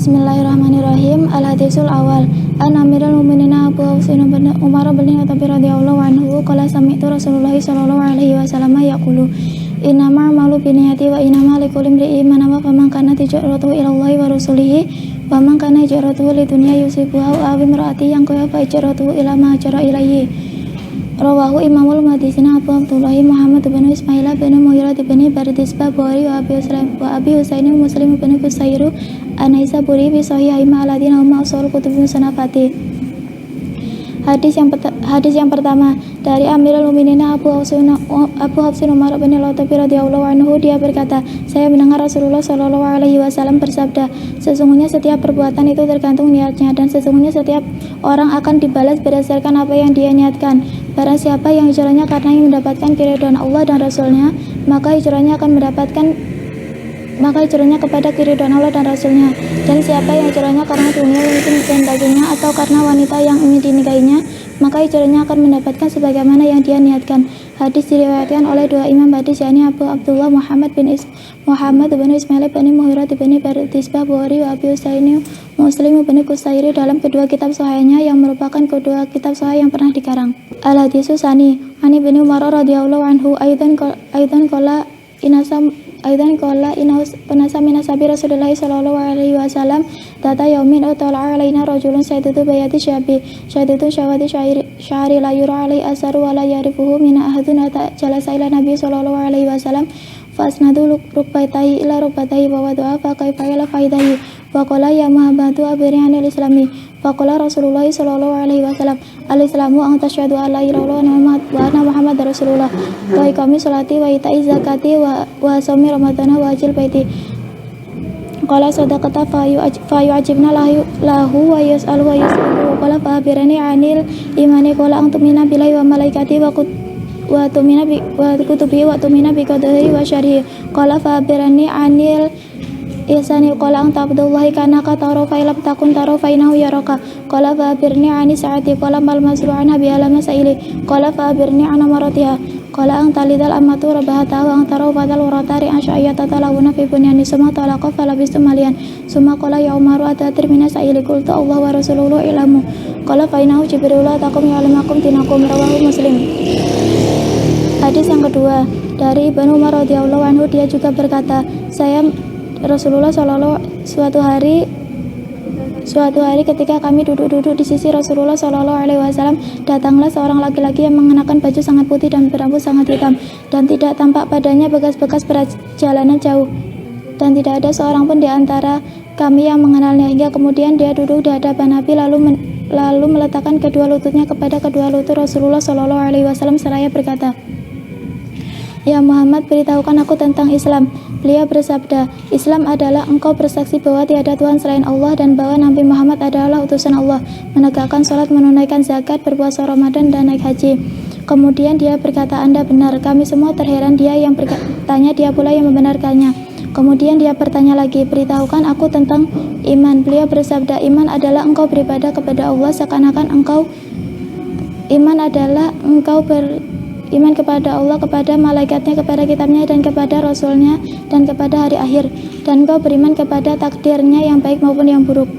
Bismillahirrahmanirrahim. Al-hadisul awal. An Amirul Mukminin Abu Hafsin bin Umar bin Khattab radhiyallahu anhu qala sami'tu Rasulullah sallallahu alaihi wasallam yaqulu innamal a'malu binniyati wa innamal likulli imri'in ma nawa faman kanat hijratuhu ila Allahi wa rasulihi wa man kana hijratuhu lidunya yusibuha aw imra'atin yankihuha fa hijratuhu ila ma hajara ilaihi. Rawahu Imamul Muhadditsin Abu Abdullah Muhammad bin Ismail bin Mughirah bin Bardisbah Bukhari wa Abi Husain Muslim bin Qusairu An-Naisaburi bi Sahihihima alladziina huma ushul kutubi musannafati. Hadis yang pertama dari Amirul Mukminin Abu Hafsin Umar bin Khattab radhiyallahu anhu, dia berkata, saya mendengar Rasulullah sallallahu alaihi wasallam bersabda, sesungguhnya setiap perbuatan itu tergantung niatnya, dan sesungguhnya setiap orang akan dibalas berdasarkan apa yang dia niatkan. Barang siapa yang hijrahnya karena ingin mendapatkan keridhaan Allah dan Rasulnya, maka hijrahnya kepada keridhaan Allah dan Rasulnya. Dan siapa yang hijrahnya karena dunia yang ingin dikehendakinya atau karena wanita yang ingin dinikahinya, maka hijrahnya akan mendapatkan sebagaimana yang dia niatkan. Hadis diriwayatkan oleh dua imam hadis, yakni Abu Abdullah Muhammad bin Ismail bin Mughirah bin Bardisbah Bukhari wa Abi Husain Muslim bin Qusairu dalam kedua kitab sahihnya yang merupakan kedua kitab sahih yang pernah dikarang. Al-hadisus tsani ani bin Umar radhiyallahu anhu aidan qala penasa minasabi Rasulullah sallallahu alaihi wasallam data yaumin utala alaina rajulun sayyidu bayati syadidun syawati syari la yura alai asaru wa la yarifuhu min ahadun ata jalasa ila nabi sallallahu alaihi wasallam fasnadu rukbatahi ila rukbatahi wa wada'a fa kaifa ila faidahi wa qala ya Muhammadu abirni anil islami wa qala Rasulullah sallallahu alaihi wasallam al-islamu an tasyhadu an la ilaha illallah wa anna muhammadar rasulullah wa iqamis sholati wa ita'iz zakati wa shaumi ramadhana wa hajjil baiti. Qala sadaqata fa yu'ajibna lahu wa yas'alu wa yas'alu qala fa abirni anil imani qala antum minna billahi wa malaikati wa tumina bi wa kutubi wa tumina bi qadari wa syarihi qala fa abirni anil ihsani qala anta abdullahi kana ka taro fa lam takun taro fa inahu yaraka qala fa abirni ani saati qala mal masru'an bi alama saili qala fa abirni ana maratiha qala anta lidal amatu rabahata wa anta rawbatal uratari asyayata talawuna fi bunyani summa talaqa falabistu malian summa qala ya umaru atatir mina saili qultu Allah wa rasuluhu ilamu qala fa inahu jibril atakum ya'lamukum dinakum. Rawahu Muslim. Hadis yang kedua dari Ibnu Umar radhiyallahu anhu, dia juga berkata, Rasulullah sallallahu suatu hari ketika kami duduk di sisi Rasulullah sallallahu alaihi wasallam, datanglah seorang laki-laki yang mengenakan baju sangat putih dan berambut sangat hitam, dan tidak tampak padanya bekas-bekas perjalanan jauh, dan tidak ada seorang pun di antara kami yang mengenalnya, hingga kemudian dia duduk di hadapan Nabi lalu meletakkan kedua lututnya kepada kedua lutut Rasulullah sallallahu alaihi wasallam seraya berkata, ya Muhammad, beritahukan aku tentang Islam. Beliau bersabda, Islam adalah engkau bersaksi bahwa tiada Tuhan selain Allah dan bahwa Nabi Muhammad adalah utusan Allah, menegakkan sholat, menunaikan zakat, berpuasa Ramadan, dan naik haji. Kemudian dia berkata, Anda benar. Kami semua terheran. Dia yang bertanya, dia pula yang membenarkannya. Kemudian dia bertanya lagi, beritahukan aku tentang iman. Beliau bersabda, iman adalah engkau beribadah kepada Allah seakan-akan iman kepada Allah, kepada malaikatnya, kepada kitabnya, dan kepada rasulnya, dan kepada hari akhir, dan engkau beriman kepada takdirnya yang baik maupun yang buruk.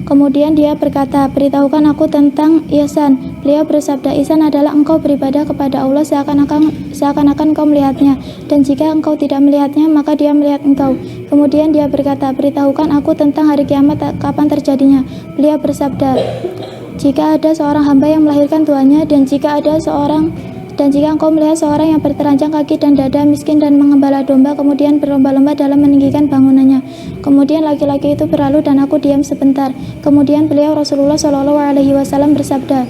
Kemudian dia berkata, beritahukan aku tentang ihsan. Beliau bersabda, ihsan adalah engkau beribadah kepada Allah seakan-akan engkau melihatnya, dan jika engkau tidak melihatnya maka dia melihat engkau. Kemudian dia berkata, beritahukan aku tentang hari kiamat, kapan terjadinya. Beliau bersabda, jika ada seorang hamba yang melahirkan tuannya, dan jika engkau melihat seorang yang bertelanjang kaki dan dada, miskin dan mengembala domba, kemudian berlomba-lomba dalam meninggikan bangunannya. Kemudian laki-laki itu berlalu dan aku diam sebentar. Kemudian beliau Rasulullah sallallahu alaihi wasallam bersabda,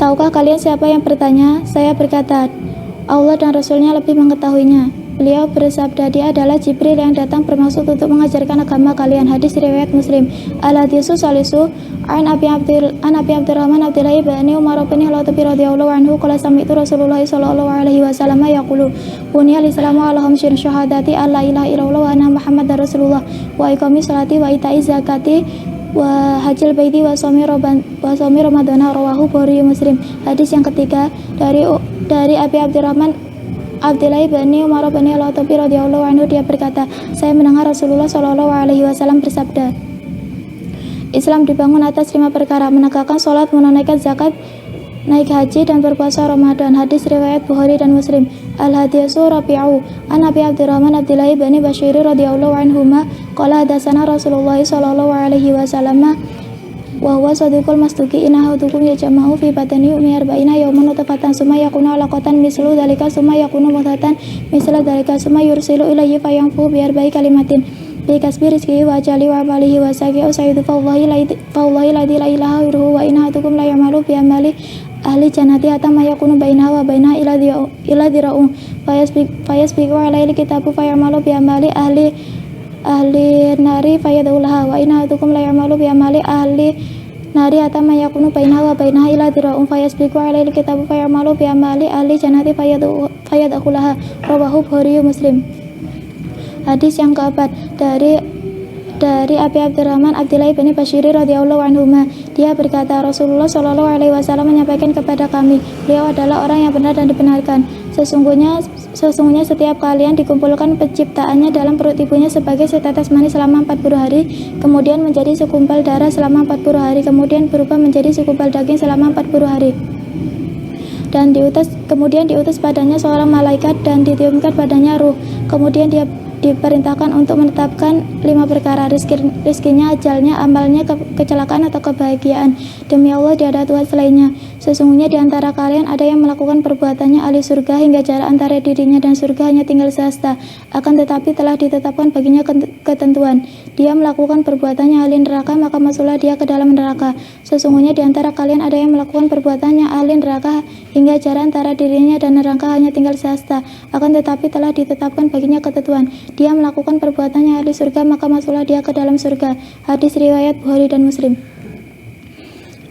tahukah kalian siapa yang bertanya? Saya berkata, Allah dan Rasulnya lebih mengetahuinya. Beliau bersabda, dia adalah Jibril yang datang bermaksud untuk mengajarkan agama kalian. Hadis riwayat Muslim. Al-hadisu salisu an Abi Abdurrahman Abdullah bin Umar bin Khattab radhiyallahu anhu qala sami'tu Rasulullah sallallahu alaihi wasallam yaqulu buniyal islamu ala khamsin syahadati alla ilaha illallah wa anna muhammadar rasulullah wa iqamis sholati wa ita'iz zakati wa hajjil baiti wa shaumi ramadhana. Rawahu Bukhari Muslim. Hadis yang ketiga dari Abi Abdurrahman Abdullah bin Umar bin Al-Khattab radhiyallahu anhu, dia berkata, saya mendengar Rasulullah shallallahu alaihi wasallam bersabda, Islam dibangun atas 5 perkara: menegakkan sholat, menunaikan zakat, naik haji, dan berpuasa Ramadan. Hadis riwayat Bukhari dan Muslim. Al-hadisu rabi'u an Abi Abdurrahman Abdullah bin Bashir radhiyallahu anhuma qala hadatsana Rasulullah sallallahu alaihi wasallam wa huwa shadiqul masduqi inna ahadukum yajma'u fi batni ummi arba'ina yawman nutfatan summa yakunu alaqatan mislu dzalika summa yakunu mudghatan misla dzalika summa yursilu ilayhi fayanfu bi arba'i kalimatin bi kasbi rizqihi wa ajali wa amalihi wa saqi'u sayyidu fawallahi la ilaha illahu wa inna ahadukum la ya'malu bi amali ahli jannati hatta ma yakunu bainahu wa bainaha ila dira'u fayasbiqu alaihi kitabu fayamalu bi amali ahli nari fayadulaha wa inna ahadukum la ya'malu bi amali ahli nari hatta ma yakunu bainahu wa bainaha ila dira'u fayasbiqu alaihi kitabu fayamalu bi amali ahli jannati fayadkhulaha. Rawahu Bukhari Muslim. Hadis yang keempat dari Abi Abdurrahman Abdullah bin Bashir radhiyallahu anhuma, dia berkata, Rasulullah shallallahu alaihi wasallam menyampaikan kepada kami, beliau adalah orang yang benar dan dibenarkan. Sesungguhnya setiap kalian dikumpulkan penciptaannya dalam perut ibunya sebagai setetes mani selama 40 hari, kemudian menjadi segumpal darah selama 40 hari, kemudian berubah menjadi segumpal daging selama 40 hari. Dan kemudian diutus padanya seorang malaikat dan ditiupkan padanya ruh. Kemudian dia diperintahkan untuk menetapkan 5 perkara: rizkinya, ajalnya, amalnya, kecelakaan atau kebahagiaan. Demi Allah, tiada Tuhan selainnya. Sesungguhnya di antara kalian ada yang melakukan perbuatannya ahli surga hingga jarak antara dirinya dan surga hanya tinggal sehasta. Akan tetapi telah ditetapkan baginya ketentuan. Dia melakukan perbuatannya ahli neraka, maka masuklah dia ke dalam neraka. Sesungguhnya di antara kalian ada yang melakukan perbuatannya ahli neraka hingga jarak antara dirinya dan neraka hanya tinggal sehasta. Akan tetapi telah ditetapkan baginya ketentuan. Dia melakukan perbuatannya ahli surga, maka masuklah dia ke dalam surga. Hadis riwayat Bukhari dan Muslim.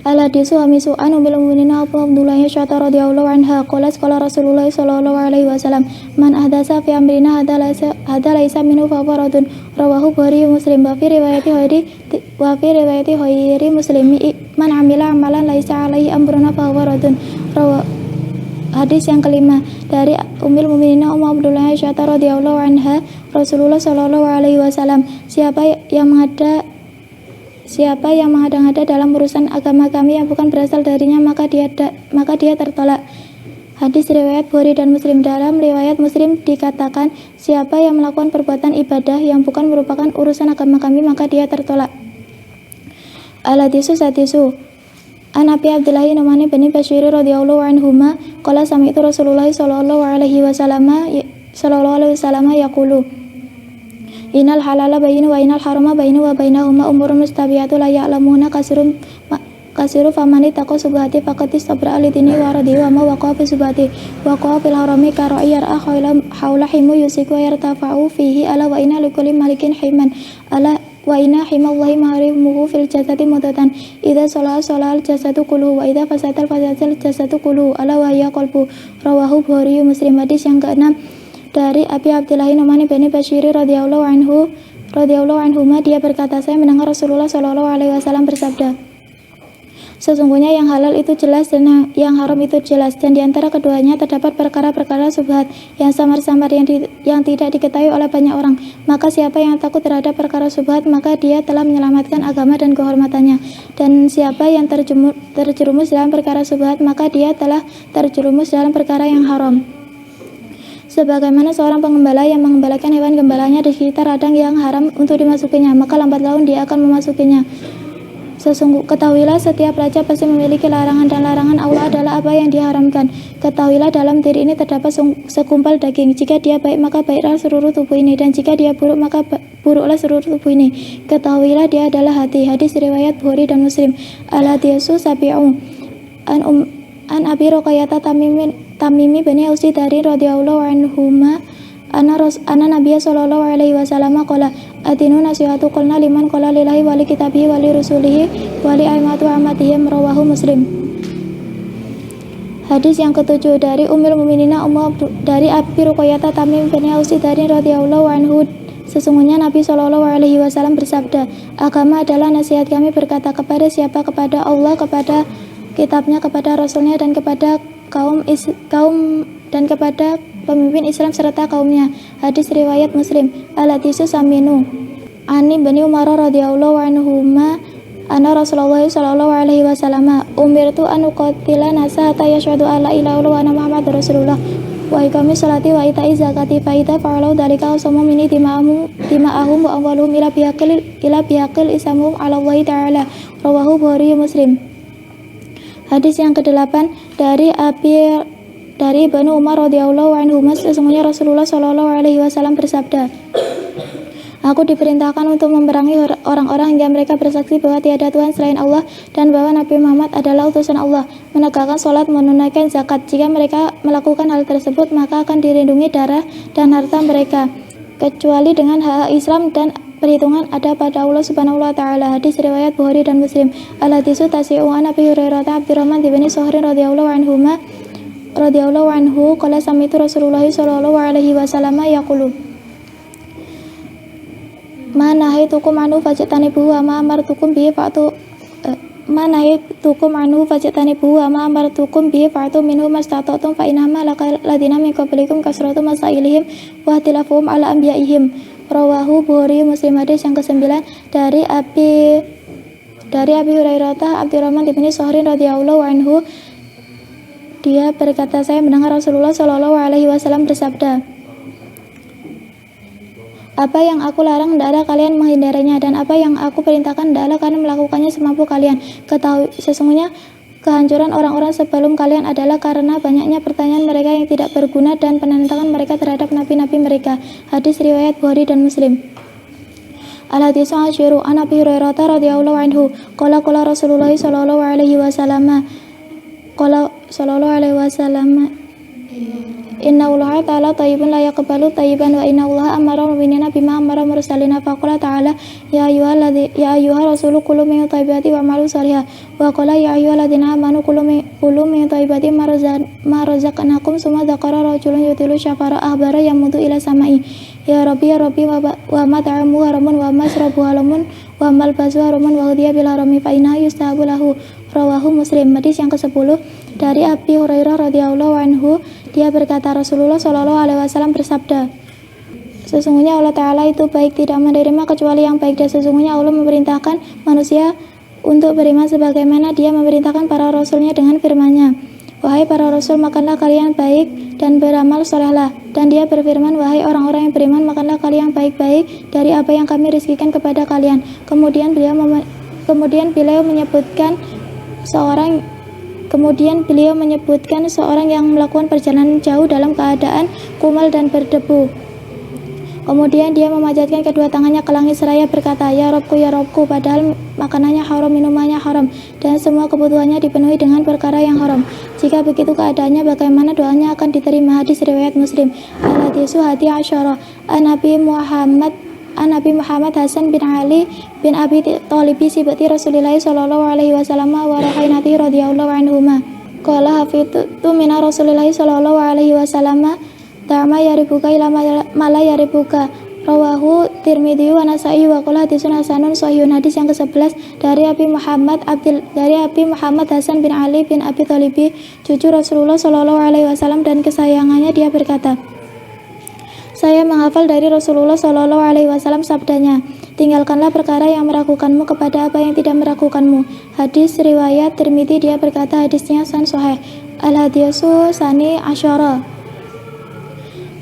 Al-hadisu hamisu an ummil mu'minin Abdullah Aisyah radhiyallahu anha qalat qala Rasulullah sallallahu alaihi wasallam man ahdasa fi amrina hadza laisa minhu fa huwa radun. Rawahu Bukhari Muslim. Wa fi riwayati ghairi Muslimi man amila amalan laisa alaihi amruna fa huwa radun. Hadis yang kelima dari Ummul Mukminin Abdullah Aisyah radhiyallahu anha, Rasulullah sallallahu alaihi wasallam, siapa yang mengada-ngada dalam urusan agama kami yang bukan berasal darinya, maka dia tertolak. Hadis riwayat Bukhari dan Muslim. Dalam riwayat Muslim dikatakan, siapa yang melakukan perbuatan ibadah yang bukan merupakan urusan agama kami, maka dia tertolak. Al-hadisu sadisu an Abi Abdullah Nu'man bin Bashir radhiyallahu anhuma qala sami'tu Rasulullah sallallahu alaihi wasallam yaqulu innal halala bayyin wa innal harama bayyin wa bainahuma umurun mustabiyatu la ya'lamuna kasiru famani taqo subhati faqad istabra alidini wa radi wa ma waqa fi subhati waqa fil harami kara'iyar haula himu yusiku yartafa'u fihi ala wa inna likulli malikin himan ala wa inna himallahi maharimuhu fil jasadi mudatan idza sholal jasadu kulluhu wa idza fasadal jasadu kulluhu ala wa hiya qalbu. Rawahu Bukhari Muslim. Hadis yang keenam dari Abi Abdullah Nu'man bin Bashir radhiyallahu anhuma, dia berkata, saya mendengar Rasulullah sallallahu alaihi wasallam bersabda, sesungguhnya yang halal itu jelas dan yang haram itu jelas, dan di antara keduanya terdapat perkara-perkara subhat yang samar-samar yang tidak diketahui oleh banyak orang. Maka siapa yang takut terhadap perkara subhat, maka dia telah menyelamatkan agama dan kehormatannya. Dan siapa yang terjerumus dalam perkara subhat, maka dia telah terjerumus dalam perkara yang haram. Sebagaimana seorang pengembala yang mengembalakan hewan gembalanya di sekitar ladang yang haram untuk dimasukinya, maka lambat laun dia akan memasukinya. Ketahuilah setiap raja pasti memiliki larangan, dan larangan Allah adalah apa yang diharamkan. Ketahuilah dalam diri ini terdapat segumpal daging. Jika dia baik, maka baiklah seluruh tubuh ini, dan jika dia buruk, maka buruklah seluruh tubuh ini. Ketahuilah dia adalah hati. Hadis riwayat Bukhari dan Muslim. Al-hadisu sabi'u an Abi Ruqayyah Tamimi bin Ausi dari radhiyallahu anhuma anna Nabiya sallallahu alaihi wasallam qala adinu nasihatu qulna liman qala lillahi wa li kitabihi wa li rusulihi wa li aimatu amatihim. Rawahu Muslim. Hadis yang ketujuh dari Ummul Mukminin dari Abi Ruqayyah Tamim bin Ausi dari radhiyallahu anhu, sesungguhnya Nabi sallallahu alaihi wasallam bersabda, agama adalah nasihat kami berkata kepada siapa? Kepada Allah, kepada kitabnya, kepada rasulnya, dan kepada kaum dan kepada pemimpin Islam serta kaumnya. Hadis riwayat Muslim. Al-hadisu saminu Ani Bani Umar radhiyallahu anhuma anna Rasulullah sallallahu alaihi wasallam umirtu an uqatila nasa hatta yashhadu alla ilaha illallah wa anna Muhammadar Rasulullah wa iqamis salati wa ita'iz zakati fa idza fa'alu dzalika qasamu minni dima'ahum wa amwaluhum ila bihaqil isamhum 'ala Allah ta'ala. Rawahu Bukhari Muslim. Hadis yang ke-8 dari Bani Umar radhiyallahu anhuma, sesungguhnya Rasulullah sallallahu alaihi wasallam bersabda, Aku diperintahkan untuk memerangi orang-orang hingga mereka bersaksi bahwa tiada Tuhan selain Allah dan bahwa Nabi Muhammad adalah utusan Allah, menegakkan sholat, menunaikan zakat. Jika mereka melakukan hal tersebut, maka akan dilindungi darah dan harta mereka, kecuali dengan hak Islam dan perhitungan ada pada Allah Subhanahu wa taala. Hadis riwayat Bukhari dan Muslim. Al-hadisu tasi'u an Abi Hurairah Abdurrahman bin Sahrin radhiyallahu anhu qala sami'tu Rasulullah sallallahu alaihi wasallam yaqulu Ma nahaytukum anhu fajtanibuhu wa ma amartukum bihi fa'tu minhu mastata'tum fa inama ladina min qablikum kasratu masailihim wa ihtilafuhum ala anbiya'ihim. Rawahu Bukhari Muslim. Hadis yang ke-9 dari Abi Hurairah Abdurrahman bin Sahrin radhiyallahu anhu, dia berkata, saya mendengar Rasulullah sallallahu alaihi wasallam bersabda, apa yang aku larang hendaklah kalian menghindarinya, dan apa yang aku perintahkan hendaklah kalian melakukannya semampu kalian. Ketahui sesungguhnya kehancuran orang-orang sebelum kalian adalah karena banyaknya pertanyaan mereka yang tidak berguna dan penentangan mereka terhadap nabi-nabi mereka. Hadis riwayat Bukhari dan Muslim. Al-hadisu asyiru an Abi Hurairah radhiyallahu anhu qala Rasulullah sallallahu alaihi wasallam Inna Allah ta'ala tayyibun la yaqbalu tayyiban wa inna Allah amara mu'minina bima amara mursalina faqala ta'ala ya ayyuha rasulu kulu min thayyibati wa amalu salihah wa qala ya ayyuhalladzina amanu kulu min thayyibati ma razaqnakum summa dzakara rajulun yutilu syafara ahbara yamudu ila samai ya rabbi wa ma ta'amu haramun wa masrabu haramun wa mal basu haramun wa hudiya bil harami fa inna yustahabu lahu. Rawahu Muslim. Hadis yang ke-10 dari Abi Hurairah radhiyallahu anhu, dia berkata, Rasulullah sallallahu alaihi wasallam bersabda, sesungguhnya Allah Ta'ala itu baik, tidak menerima kecuali yang baik, dan sesungguhnya Allah memerintahkan manusia untuk beriman sebagaimana dia memerintahkan para rasulnya dengan firman-Nya, wahai para rasul, makanlah kalian baik dan beramal solehlah. Dan dia berfirman, wahai orang-orang yang beriman, makanlah kalian baik-baik dari apa yang kami rizkikan kepada kalian. Kemudian beliau menyebutkan seorang yang melakukan perjalanan jauh dalam keadaan kumal dan berdebu. Kemudian dia memanjatkan kedua tangannya ke langit seraya berkata, ya Robku, padahal makanannya haram, minumannya haram, dan semua kebutuhannya dipenuhi dengan perkara yang haram. Jika begitu keadaannya, bagaimana doanya akan diterima? Hadis riwayat Muslim. Al-hadisu hadi asyara an Nabi Muhammad Hasan bin Ali bin Abi Thalib sibati Rasulullah sallallahu alaihi wasallam wa rahainati radhiyallahu anhuma. Qala hafidtu min Rasulillah sallallahu alaihi wasallam ta'ma yaribuka ila mala yaribuka. Rawahu Tirmidzi wa Nasa'i wa qala hadisun hasanun sahihun. Hadis yang ke-11 dari Abi Muhammad Hasan bin Ali bin Abi Thalib, cucu Rasulullah sallallahu alaihi wasallam dan kesayangannya, dia berkata, saya menghafal dari Rasulullah sallallahu alaihi wasallam sabdanya, tinggalkanlah perkara yang meragukanmu kepada apa yang tidak meragukanmu. Hadis riwayat Tirmidzi, dia berkata hadisnya hasan sahih. Al-hadisu sani asyara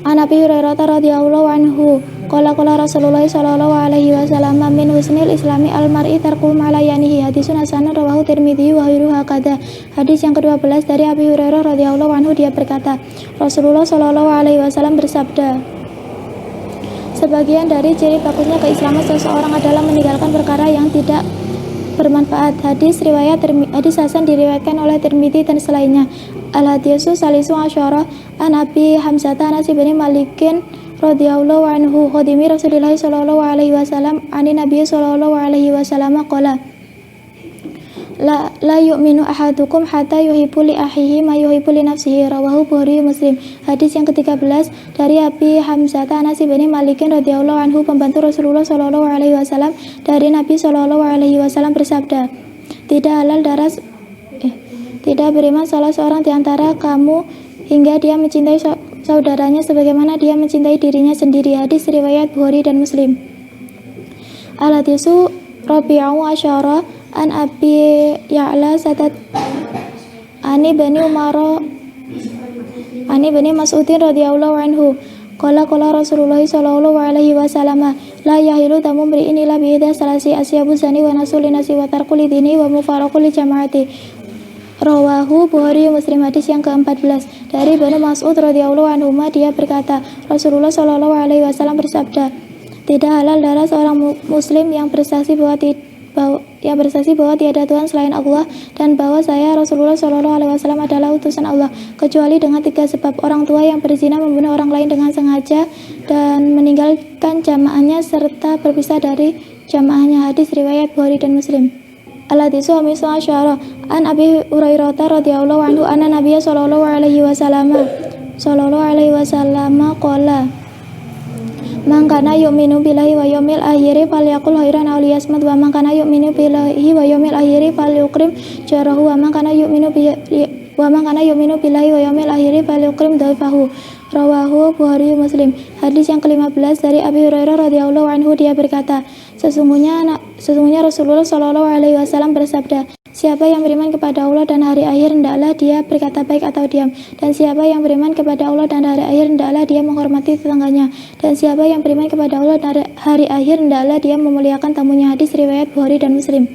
an Abi Hurairah radhiyallahu anhu qala Rasulullah sallallahu alaihi wasallam min husnil islami al-mar'i tarku ma la yanihi. Hadisun hasanun rawahu Tirmidzi wa ghairuhu hakadha. Hadis yang ke-12 dari Abi Hurairah radhiyallahu anhu, dia berkata, Rasulullah sallallahu alaihi wasallam bersabda, sebagian dari ciri bagusnya keislaman seseorang adalah meninggalkan perkara yang tidak bermanfaat. Hadis hasan diriwayatkan oleh Tirmidzi dan selainnya. Al-hadisu salisu asyara an Abi Hamzah Anas bin Malikin radhiyallahu anhu khadimi Rasulillah sallallahu alaihi wasallam ani Nabi sallallahu alaihi wasallam qala La yu'minu ahadukum hatta yuhibbu li akhihi ma yuhibbu li nafsihi. Rawahu Bukhari Muslim. Hadis yang ke-13 dari Abi Hamzah Anas bin Malik radhiyallahu anhu, pembantu Rasulullah sallallahu alaihi wasallam, dari Nabi sallallahu alaihi wasallam bersabda, tidak beriman salah seorang di antara kamu hingga dia mencintai saudaranya sebagaimana dia mencintai dirinya sendiri. Hadis riwayat Bukhari dan Muslim. Al-hadisu Rabi'u asyara an Abi Ya'la sadat ani bani Umar ani bani Mas'udin radhiyallahu anhu qala Rasulullah sallallahu alaihi wasallam la yahilu tamu mri'in illa bi idza salasi asyabu zani wa nasul nasi wa tarqul dini wa mufaraqul jamaati. Rawahu Bukhari Muslim. Hadis yang ke-14 dari Bani Mas'ud radhiyallahu anhu, dia berkata, Rasulullah sallallahu alaihi wasallam bersabda, tidak halal darah seorang muslim yang bersaksi bahwa tiada Tuhan selain Allah dan bahwa saya Rasulullah Shallallahu Alaihi Wasallam adalah utusan Allah, kecuali dengan 3 sebab: orang tua yang berzina, membunuh orang lain dengan sengaja, dan meninggalkan jamaahnya serta berpisah dari jamaahnya. Hadis riwayat Bukhari dan Muslim. Al-hadisu hamisu asyara an Abi Hurairah radhiyallahu anhu anna Nabiyya sallallahu alaihi wasallam qala man kana yu'minu billahi wa yawmil akhir falyaqul khairan aw liyasmut wa man kana yu'minu billahi wa yawmil akhir falyukrim jarahu wa man kana yu'minu billahi wa yawmil akhir falyukrim dhaifahu. Rawahu Bukhari Muslim. Hadis yang ke-15 dari Abi Hurairah radhiyallahu anhu, dia berkata, sesungguhnya Rasulullah sallallahu alaihi wasallam bersabda, siapa yang beriman kepada Allah dan hari akhir hendaklah dia berkata baik atau diam, dan siapa yang beriman kepada Allah dan hari akhir hendaklah dia menghormati tetangganya, dan siapa yang beriman kepada Allah dan hari akhir hendaklah dia memuliakan tamunya. Hadis riwayat Bukhari dan Muslim.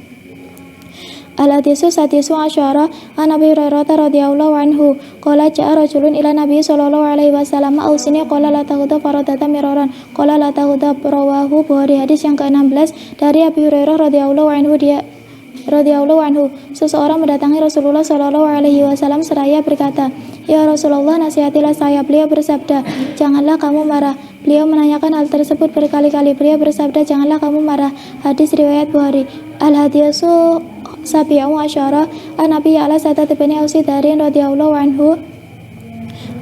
Al-hadisu sadisu asyara an Abi Hurairah radhiyallahu anhu qala ja'a rajulun ila Nabi sallallahu alaihi wasallam ausini qala la taghudab faradatan miraran qala la taghudab. Rawahu Bukhari. Hadis yang ke-16 dari Abi Hurairah radhiyallahu anhu, seseorang mendatangi Rasulullah sallallahu alaihi wasallam seraya berkata, ya Rasulullah, nasihatilah saya. Beliau bersabda, janganlah kamu marah. Beliau menanyakan hal tersebut berkali-kali. Beliau bersabda, janganlah kamu marah. Hadis riwayat Bukhari. Al-hadisu sabi'u asyara an Abi Ya'la sadat bin Ausi darin radhiyallahu anhu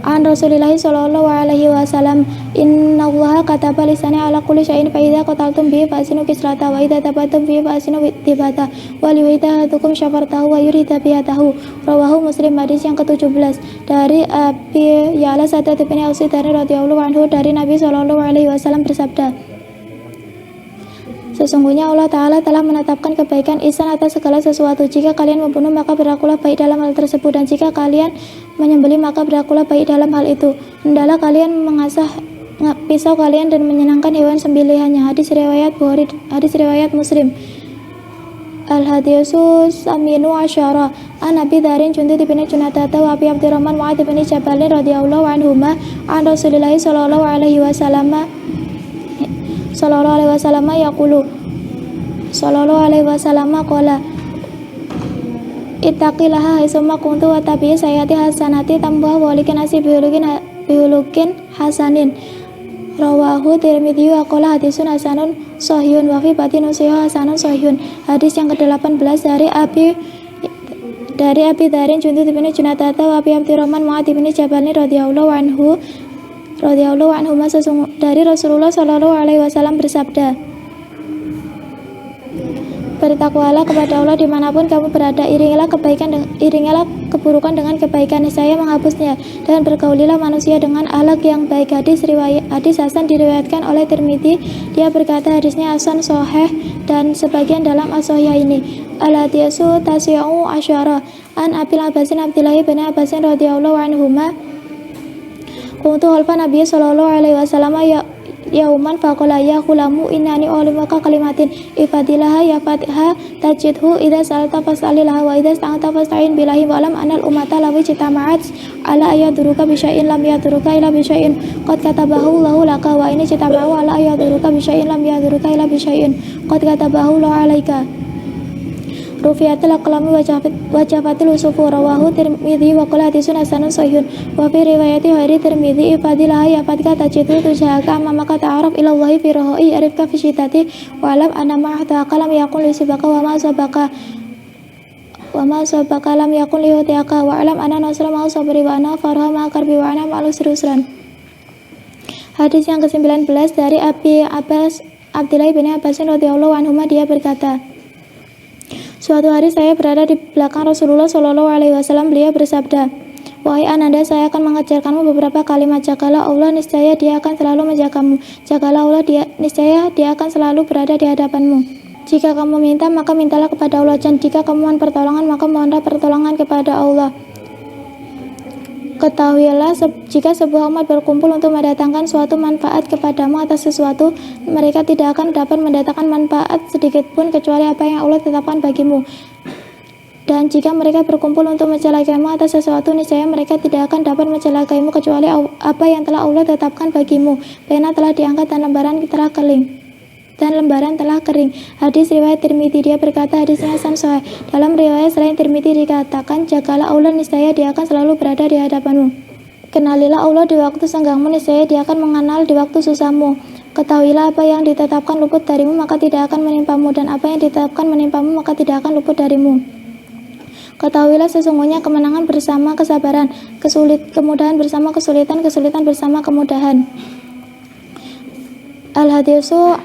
an Rasulillahi sallallahu alaihi wasallam innallaha kataba lisani ala kulli syai'in fa idza qataltum bihi fa asinu kisrata wa idza tabatum bihi fa asinu tibata wa liwaidahukum syafartahu wa yurida biyatahu. Rawahu Muslim. Hadis yang ke-17 dari Abi Ya'la sadat bin Ausi darin radhiyallahu anhu, dari Nabi sallallahu alaihi wasallam bersabda, sesungguhnya Allah Ta'ala telah menetapkan kebaikan ihsan atas segala sesuatu. Jika kalian membunuh, maka berlakulah baik dalam hal tersebut, dan jika kalian menyembelih, maka berlakulah baik dalam hal itu. Hendaklah kalian mengasah pisau kalian dan menyenangkan hewan sembelihannya. Hadis riwayat Bukhari, hadis riwayat Muslim. Al-hadisu saminu asyara an Abi Dharin Jundub bin Junadata wa Abi Abdurrahman Mu'adz bin Jabal radhiyallahu anhuma an Rasulillahi sallallahu alaihi wasallam yaqulu sallallahu alaihi wasallam qala ittaqillaha haitsuma kuntu wa tabi sayati hasanati tambah walikin asib bihulukin hasanin. Rawahu Tirmidzi wa qala hadisun hasanun sahihun wa fi batin usiha hasanun sahihun. Hadis yang ke-18 dari Abi Dharin Jundub bin Junadata wa Abi Abdurrahman Mu'adz bin Jabal radhiyallahu anhu dari Rasulullah sallallahu alaihi wasallam bersabda, bertakwalah kepada Allah dimanapun kamu berada, iringilah keburukan dengan kebaikan, saya menghapusnya, dan bergaulilah manusia dengan akhlak yang baik. Hadis hasan diriwayatkan oleh Tirmidzi. Dia berkata hadisnya hasan sahih dan sebagian dalam as-sahih ini. Al-hadisu tasi'u asyara an Abil Abbasin Abdillah bin Abbasin radhiyallahu anhuma kuntu khalfa Nabi sallallahu alaihi wasallam yauman faqala ya khulamu innani u'allimuka kalimatin ifadilaha ya fatha tajidhu idza sa'alta fas'alillah wa idza sta'anta fasta'in billahi wa lam anal ummata lawi citama'at ala ayaduruka bisya'in lam yaduruka ila bisya'in qad katabahu Allahu laka wa ini citama'u ala ayaduruka bisya'in lam yaduruka ila bisya'in qad katabahu Allahu alaika. Rufiatul aqlami wajafatil usufu. Rawahu Tirmidzi wa qala hadisun hasanun sahihun wa fi riwayati ghairi Tirmidzi ifadilah ya fatka tajidu tujahaka mamaka ta'aruf ila Allahi fi rohoi arifka fi syitati wa alam anna ma'ahta kalam yakun lisibaka wa ma sabaka lam yakun lihutiaka wa alam anna nasra ma'u sabri wa anna farha ma'a karbi wa anna ma'al usri usran. Hadis yang ke-19 dari Abi Abbas Abdillah bin Abbasin radhiyallahu anhu, dia berkata, suatu hari saya berada di belakang Rasulullah sallallahu alaihi wasallam. Beliau bersabda, Wahai ananda, saya akan mengajarkanmu beberapa kalimat. Jagalah Allah, niscaya Dia akan selalu menjagamu. Jagalah Allah, niscaya Dia akan selalu berada di hadapanmu. Jika kamu minta, maka mintalah kepada Allah, dan jika kamu mohon pertolongan, maka mohonlah pertolongan kepada Allah. Ketahuilah, jika sebuah umat berkumpul untuk mendatangkan suatu manfaat kepadamu atas sesuatu, mereka tidak akan dapat mendatangkan manfaat sedikit pun kecuali apa yang Allah tetapkan bagimu. Dan jika mereka berkumpul untuk mencelakaimu atas sesuatu, niscaya mereka tidak akan dapat mencelakaimu kecuali apa yang telah Allah tetapkan bagimu. Pena telah diangkat dan lembaran telah kering. Hadis riwayat Tirmidzi. Dia berkata, hadisnya hasan sahih. Dalam riwayat selain Tirmidzi dikatakan, jagalah Allah, niscaya Dia akan selalu berada di hadapanmu. Kenalilah Allah di waktu senggangmu, niscaya Dia akan mengenal di waktu susahmu. Ketahuilah, apa yang ditetapkan luput darimu maka tidak akan menimpamu, dan apa yang ditetapkan menimpamu maka tidak akan luput darimu. Ketahuilah, sesungguhnya kemenangan bersama kesabaran, kemudahan bersama kesulitan bersama kemudahan. Al-hadisu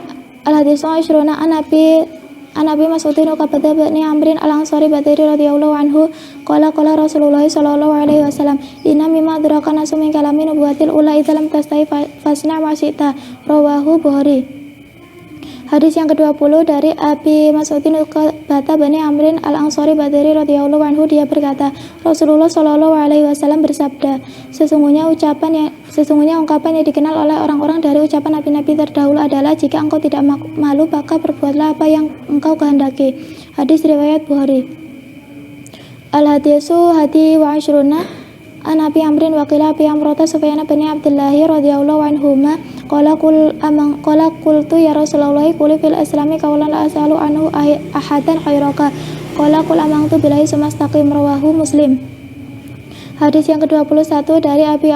Ashruna an Abi Mas'udin Uqabadah bin Amrin al-Ansari Badri radhiyallahu anhu qala Rasulullah sallallahu alaihi wasallam inna mimma adraka nasu min kalami nubuwatil ula idza lam tastai fasna ma syi'ta, rawahu Bukhari. Hadis yang ke-20 dari Abi Mas'udin Uqabadah bin Amrin al-Ansari Badri radhiyallahu anhu, dia berkata, Rasulullah sallallahu alaihi wasallam bersabda, sesungguhnya ungkapan yang dikenal oleh orang-orang dari ucapan nabi-nabi terdahulu adalah, jika engkau tidak malu maka perbuatlah apa yang engkau kehendaki. Hadis riwayat Bukhari. Al-hadisu hadi wa ashruna an Abi Amrin wa qila Abi Amrata Sufyan bin Abdullah radhiyallahu anhuma qala qultu ya Rasulullah qul fil islami qawlan la as'alu anhu ahadan khairaka qala qul amantu billahi sumastaqim, rawahu Muslim. Hadis yang ke-21 dari Abi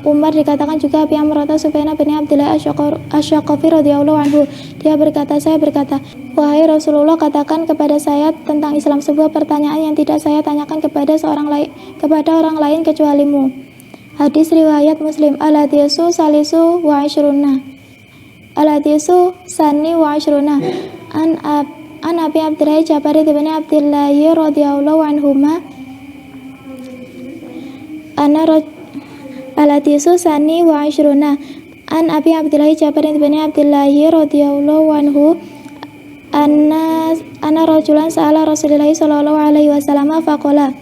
Umar, dikatakan juga Abi Amrata Sufyan bin Abdullah Asy-Syaqafi radhiyallahu anhu, dia berkata, saya berkata, wahai Rasulullah, katakan kepada saya tentang Islam sebuah pertanyaan yang tidak saya tanyakan kepada orang lain kecualimu. Hadis riwayat Muslim. Al-hadisu salisu wa ashruna Al-hadisu sani wa ashruna an Abi Abdullah Jabari bin Abdullah radhiyallahu anhuma Al-hadisu sani wa ashruna an Abi Abdullah Jabari bin Abdullah radhiyallahu anhu anna rajulan sa'ala Rasulullah sallallahu alaihi wasallam faqala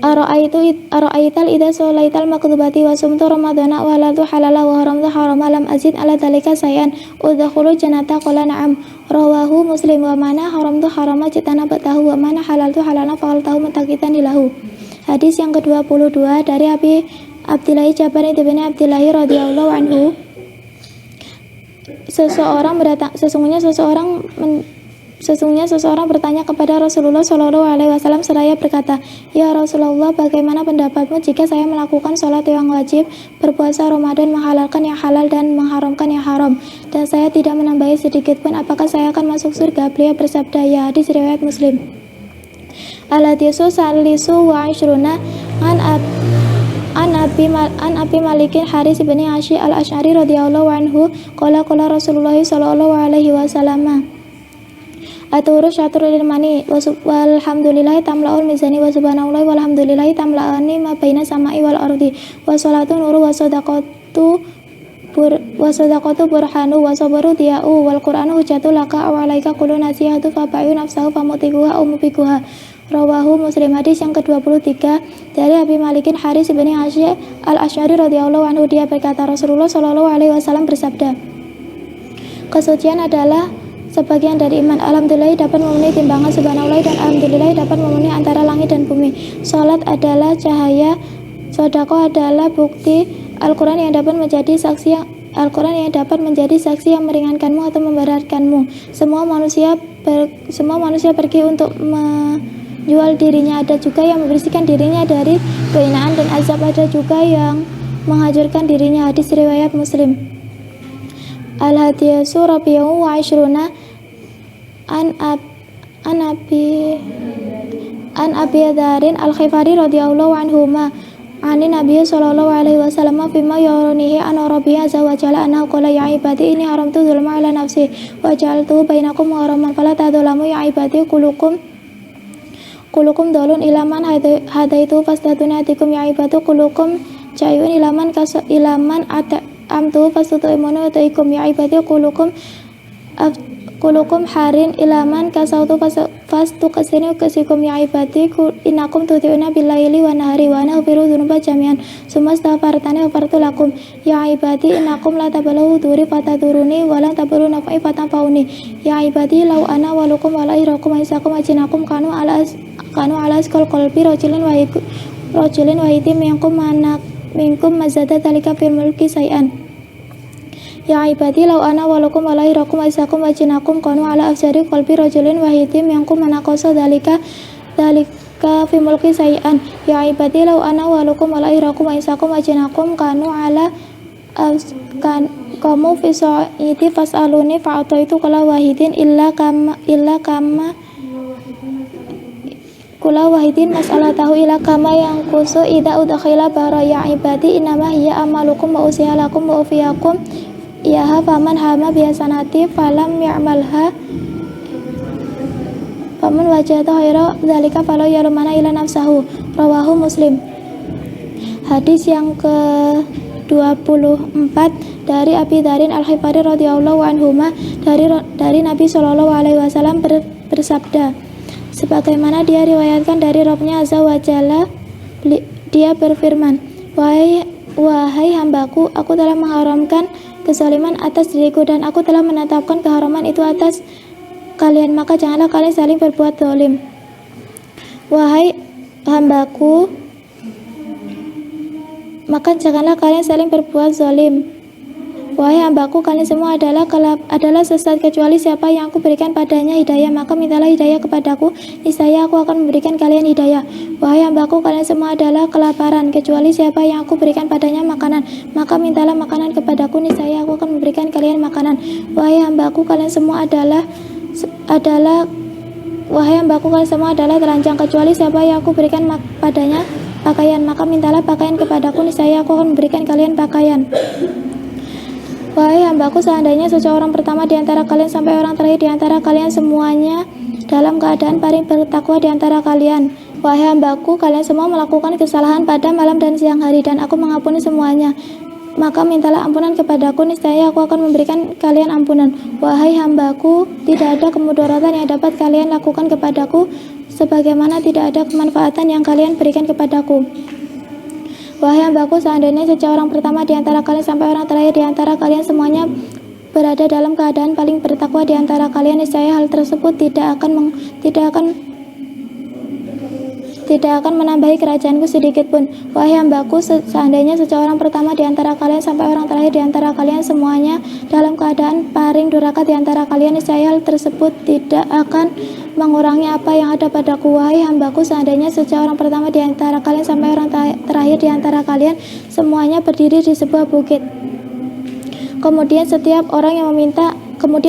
ara'aital idza salaital maktubati wa sumtu ramadhana wa la halala wa haramtu harama lam azid ala dzalika sayan udkhulu jannata qala na'am, rawahu Muslim. Wa mana haramtu harama jitana batahu wa mana halaltu halana fa'altahu mutaqitan lahu. Hadis yang ke-22 dari Abi Abdullah Jabari bin Abdullah radhiyallahu anhu, Sesungguhnya seseorang bertanya kepada Rasulullah Shallallahu Alaihi Wasallam seraya berkata, ya Rasulullah, bagaimana pendapatmu jika saya melakukan sholat yang wajib, berpuasa Ramadan, menghalalkan yang halal dan mengharamkan yang haram, dan saya tidak menambahi sedikit pun, apakah saya akan masuk surga? Beliau bersabda, ya. Hadis riwayat Muslim. Al-hadisu salisu wa ashruna an Abi Malikin Haris bin Ashi al-Ash'ari radhiyallahu anhu qala Rasulullah sallallahu alaihi wasallam aturu syatrul ilmani walhamdulillahi tamla'ul mizani wa subhanallahi walhamdulillahi tamla'ani ma baina sama'i wal ardi wa salatu nuru wa sadaqatu burhanu wa sabaru diya'u wal qur'anu hujjatu laka wa alaika kullu nasihatu fa ba'yu nafsahu famutikuha umupikuha, rawahu Muslim. Hadis yang ke-23 dari Abi Malikin Haris bin Ashi al-Ash'ari radhiyallahu anhu, dia berkata, Rasulullah sallallahu alaihi wasallam bersabda, kesucian adalah sebagian dari iman. Alhamdulillah dapat memenuhi timbangan subhanallah, dan alhamdulillah dapat memenuhi antara langit dan bumi. Salat adalah cahaya, sedekah adalah bukti, Al-Quran yang dapat menjadi saksi yang meringankanmu atau memberatkanmu. Semua manusia pergi untuk menjual dirinya, ada juga yang membersihkan dirinya dari kehinaan dan azab, ada juga yang menghancurkan dirinya. Hadis riwayat Muslim. Al-hadisu rabi'u wa ashruna an Abi Dharin al-Khifari radhiyallahu anhuma ani Nabi sallallahu alaihi wasallam fima yarunihi an Rabbi azza wa jalla annahu qala ya ibadi inni haramtu dzulma ala nafsi wa ja'altuhu bainakum muharraman fala tadzalamu ya ibadi kullukum kulukum dolun ilaman hadaitu fastaduni atikum ya ibadu kulukum jayun ilaman amtu fastutuimunu ataikum ya ibadu kulukum harin ilaman kasautu fastu kesini kesikum ya ibadi inakum tutiuna billaili wa nahari wa naghfiru dzunuba jami'an summa astaghfartani ghafartu lakum ya ibadi inakum la tabalu duri fataduruni wa la tabalu nafai fatanfauni ya ibadi law ana walukum wa la irakum aisakum ajinakum kanu ala askal qalbi rajulin wahidin minkum mazada talika fil mulki say'an ya ibadi law ana walukum walairakum aisakum wajinakum kanu ala afsari qalbi rajulin wahidin minkum manaqasa dalika fi mulki say'an ya ibadi law ana walukum walairakum aisakum wajinakum kanu ala kamu fi sa'iti fas'aluni fa'ataitu kula wahidin illa kula wahidin mas'alatahu ila kama yang kusu ida udkhila bara ya ibadi inama hiya amalukum wa usihalakum wa ufiyakum iyaha faman hama bihasanati falam ya'malha faman wajata khaira dzalika falau yarumana ila nafsahu rawahu Muslim. Hadis yang ke-24 dari Abi Darin Al-Ghifari radhiyallahu anhuma dari Nabi sallallahu alaihi wasallam bersabda, sebagaimana dia riwayatkan dari Rabbnya Azza wa Jalla, dia berfirman, wahai hambaku, aku telah mengharamkan kezaliman atas diriku dan aku telah menetapkan keharaman itu atas kalian, maka janganlah kalian saling berbuat zalim. Wahai hambaku, maka janganlah kalian saling berbuat zalim. Wahai hambaku, kalian semua adalah sesat kecuali siapa yang aku berikan padanya hidayah, maka mintalah hidayah kepadaku, niscaya aku akan memberikan kalian hidayah. Wahai hambaku, kalian semua adalah kelaparan kecuali siapa yang aku berikan padanya makanan, maka mintalah makanan kepadaku, niscaya aku akan memberikan kalian makanan. Wahai hambaku, kalian semua adalah telanjang kecuali siapa yang aku berikan padanya pakaian, maka mintalah pakaian kepadaku, niscaya aku akan memberikan kalian pakaian. Wahai hambaku, seandainya seseorang pertama di antara kalian sampai orang terakhir di antara kalian semuanya dalam keadaan paling bertakwa di antara kalian. Wahai hambaku, kalian semua melakukan kesalahan pada malam dan siang hari dan aku mengampuni semuanya, maka mintalah ampunan kepadaku, niscaya aku akan memberikan kalian ampunan. Wahai hambaku, tidak ada kemudaratan yang dapat kalian lakukan kepadaku sebagaimana tidak ada kemanfaatan yang kalian berikan kepadaku. Wahai hambaku, seandainya seseorang pertama di antara kalian sampai orang terakhir di antara kalian semuanya berada dalam keadaan paling bertakwa di antara kalian, niscaya hal tersebut tidak akan menambahi kerajaanku sedikit pun. Wahai hambaku, seandainya seseorang pertama di antara kalian sampai orang terakhir di antara kalian semuanya dalam keadaan paling durhaka di antara kalian, niscaya hal tersebut tidak akan mengurangi apa yang ada padaku. Wahai hambaku, seandainya seseorang pertama di antara kalian sampai orang terakhir di antara kalian semuanya berdiri di sebuah bukit, kemudian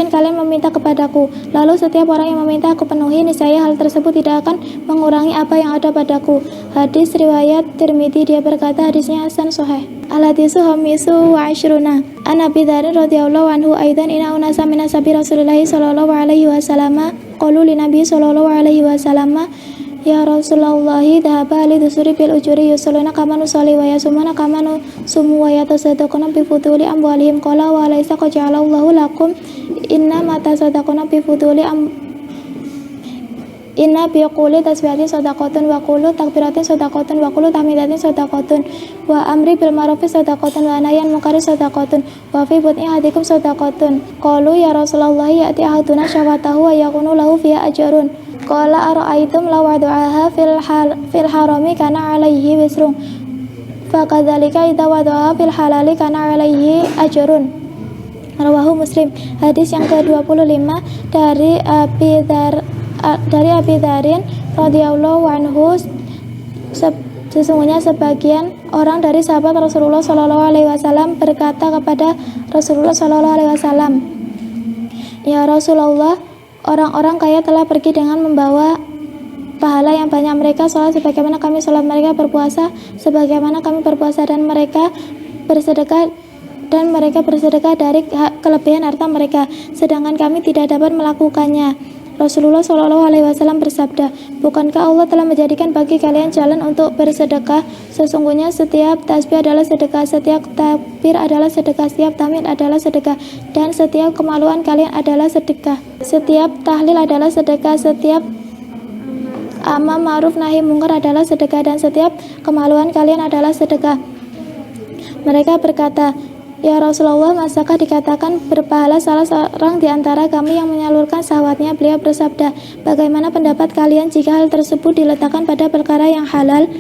kalian meminta kepadaku, lalu setiap orang yang meminta aku penuhi, niscaya hal tersebut tidak akan mengurangi apa yang ada padaku. Hadis riwayat Tirmidzi, dia berkata hadisnya hasan sahih. Al-hadisu khamisu wa asyruna an Abi Dzar radhiyallahu anhu aidan inna unasa min ashabi Rasulillah sallallahu alaihi wasallam qalu li Nabi sallallahu alaihi wasallam ya Rasulullah dhahaba li dusuri bil ujuri yusalluna kama nusalli wa yasumuna kama nusumu wa yatasaddaquna bi fuduli amwalihim qala wa laysa qad ja'alallahu lakum inna ma tasaddaquna bi fuduli inna bi quli tasbihatin sadaqatun wa qulu takbiratin sadaqatun wa qulu tahmidatin sadaqatun wa amri bil ma'rufi sadaqatun wa nahyan munkari sadaqatun wa fi bud'i hadikum sadaqatun. Qalu ya Rasulullah ya'ti ahaduna syawatahu wa yakunu lahu fiha ajrun. Qala ara'aytum law wada'aha fil harami kana 'alaihi wisrun fakadzalika idza wada'aha fil halali kana 'alaihi ajrun. Rawahu Muslim. Hadis yang ke-25 dari Abi Dzarin radhiyallahu anhu, sesungguhnya sebagian orang dari sahabat Rasulullah sallallahu alaihi wasallam berkata kepada Rasulullah sallallahu alaihi wasallam, ya Rasulullah, orang-orang kaya telah pergi dengan membawa pahala yang banyak. Mereka sholat sebagaimana kami sholat, mereka berpuasa sebagaimana kami berpuasa, dan mereka bersedekah dari kelebihan harta mereka, sedangkan kami tidak dapat melakukannya. Rasulullah Shallallahu Alaihi Wasallam bersabda, bukankah Allah telah menjadikan bagi kalian jalan untuk bersedekah? Sesungguhnya setiap tasbih adalah sedekah, setiap takbir adalah sedekah, setiap tahmid adalah sedekah, dan setiap kemaluan kalian adalah sedekah. Setiap tahlil adalah sedekah, setiap amar ma'ruf nahi mungkar adalah sedekah, dan setiap kemaluan kalian adalah sedekah. Mereka berkata, ya Rasulullah, masakah dikatakan berpahala salah seorang di antara kami yang menyalurkan syahwatnya? Beliau bersabda, bagaimana pendapat kalian jika hal tersebut diletakkan pada perkara yang halal?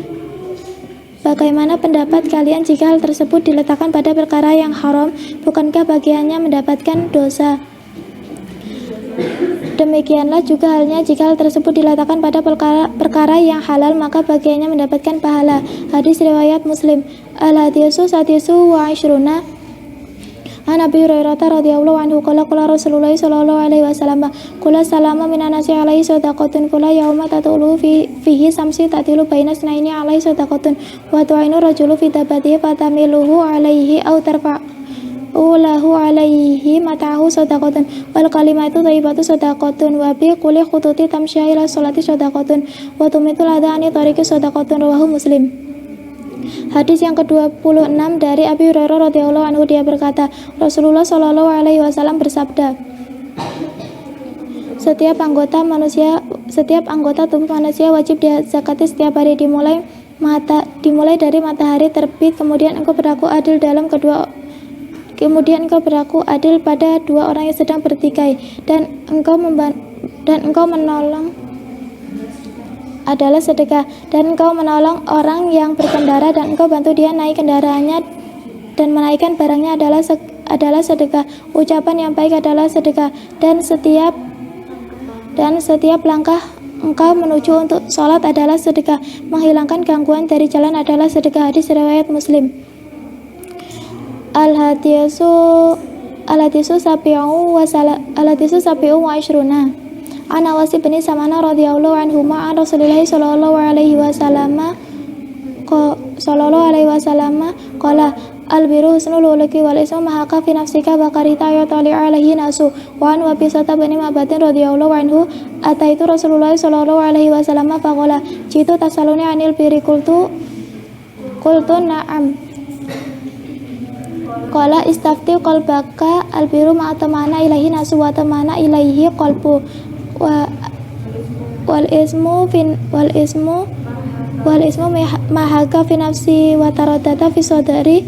Bagaimana pendapat kalian jika hal tersebut diletakkan pada perkara yang haram? Bukankah bagiannya mendapatkan dosa? Demikianlah juga halnya jika hal tersebut diletakkan pada perkara yang halal, maka bagiannya mendapatkan pahala. Hadis riwayat Muslim. Al-hadisu sadisu wa ishruna An Abi Hurairah radhiyallahu anhu qala qala Rasulullah sallallahu alaihi wasallam qala salama minan nasi alaihi sadaqatun qala yauma tatulu fihi samsi tatilu baina snaini alaihi sadaqatun wa tu'inu rajulu fi tabatihi fatamiluhu alaihi aw tarfa'u lahu alaihi mata'ahu sadaqatun wal kalimatu thayyibatu sadaqatun wa bi kulli khututi tamsya ila sholati sadaqatun wa tumitul adani tariqi sadaqatun rawahu Muslim. Hadis yang ke-26 dari Abi Hurairah radhiyallahu anhu, dia berkata, Rasulullah Shallallahu alaihi wasallam bersabda, setiap anggota tubuh manusia wajib dizakati setiap hari dimulai dari matahari terbit, kemudian engkau berlaku adil pada dua orang yang sedang bertikai, dan engkau menolong adalah sedekah, dan engkau menolong orang yang berkendara dan engkau bantu dia naik kendaraannya dan menaikkan barangnya adalah sedekah. Ucapan yang baik adalah sedekah, dan setiap langkah engkau menuju untuk sholat adalah sedekah. Menghilangkan gangguan dari jalan adalah sedekah. Hadis riwayat Muslim. Al-hadisu sabi'u wa ishruna An Nawasi bin Sam'an radhiyallahu anhu an Rasulillah sallallahu alaihi wasallam qala al-birru husnul khuluqi wal ismu ma haka fi nafsika wa karita yatali alaihi nasu. Wa an Wabisata bin Ma'badin radhiyallahu anhu ataitu Rasulullah sallallahu alaihi wasallam faqala jitu tasaluni anil birri qultu na'am qala istafti qalbaka al-birru ma tamana ilaihi nasu wa tamana ilaihi qalbu wal ismu mahaka fi nafsi wa taradada fi sadri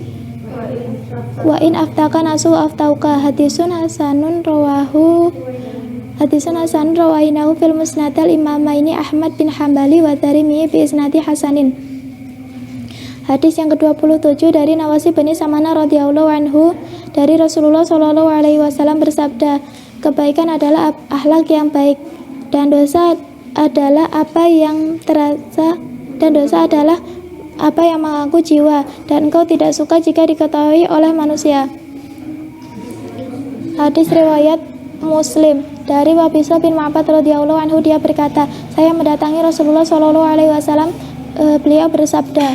wa in aftaka nasu aftauka. Hadisun hasanun rawainahu fil musnadal imamaini Ahmad bin Hambali wa Darimi bi isnadi hasanin. Hadis yang ke-27 dari Nawasi bin Sam'an radhiyallahu anhu, dari Rasulullah sallallahu alaihi wasallam bersabda, kebaikan adalah akhlak yang baik, dan dosa adalah apa yang terasa, dan dosa adalah apa yang mengganggu jiwa, dan engkau tidak suka jika diketahui oleh manusia. Hadis riwayat Muslim. Dari Wabisa bin Ma'bad radhiyallahu anhu, dia berkata, saya mendatangi Rasulullah sallallahu alaihi wasallam. Beliau bersabda,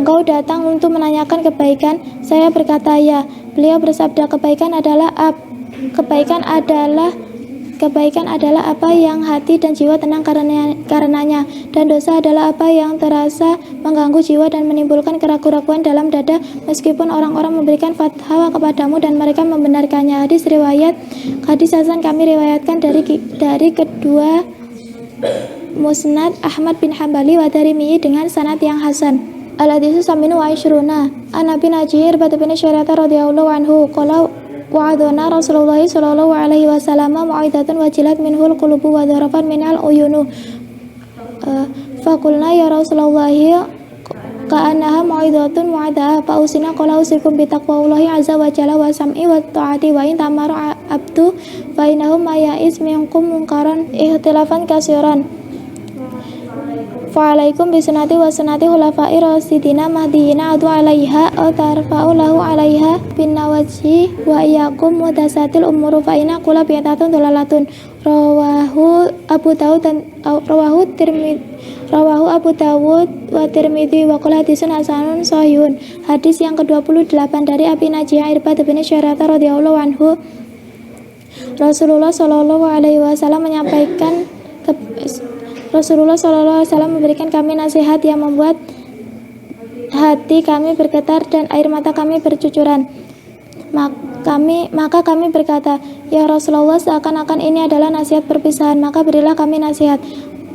engkau datang untuk menanyakan kebaikan? Saya berkata, ya. Beliau bersabda, kebaikan adalah apa yang hati dan jiwa tenang karenanya, dan dosa adalah apa yang terasa mengganggu jiwa dan menimbulkan keraguan-keraguan dalam dada, meskipun orang-orang memberikan fatwa kepadamu dan mereka membenarkannya. Hadis hasan kami riwayatkan dari kedua musnad Ahmad bin Hambali wa Darimi dengan sanad yang hasan. Al-hadisu saminu wa ishruna an Abi Najir bin Syarata radhiyallahu anhu qala wa'adana Rasulullah sallallahu alaihi wasallam mu'idatun wajilat minhul qulubu wa dharafan minal uyunu faqulna ya Rasulullah ka'annaha mu'idatun mu'adah fa usina qala usikum bi taqwallahi azza wa jalla wa sam'i wa ta'ati wa in tamara abdu fa innahu ma ya'is minkum munkaran ihtilafan katsiran fa'alaikum bisunati wa sunati khulafa'ir rasyidina mahdiyina adu 'alaiha aw tarfa'u lahu 'alaiha bin nawaji wa iyyakum muhdatsatil umur fa inna kulla bid'atin dhalalatun. Rawahu Abu Dawud wa Tirmidzi wa qala hadisun hasanun shahihun. Hadis yang ke-28 dari Abi Najih Irbad bin Syarata radhiyallahu anhu, Rasulullah Shallallahu Alaihi Wasallam menyampaikan Rasulullah Shallallahu Alaihi Wasallam memberikan kami nasihat yang membuat hati kami bergetar dan air mata kami bercucuran. Maka kami berkata, ya Rasulullah, seakan-akan ini adalah nasihat perpisahan, maka berilah kami nasihat.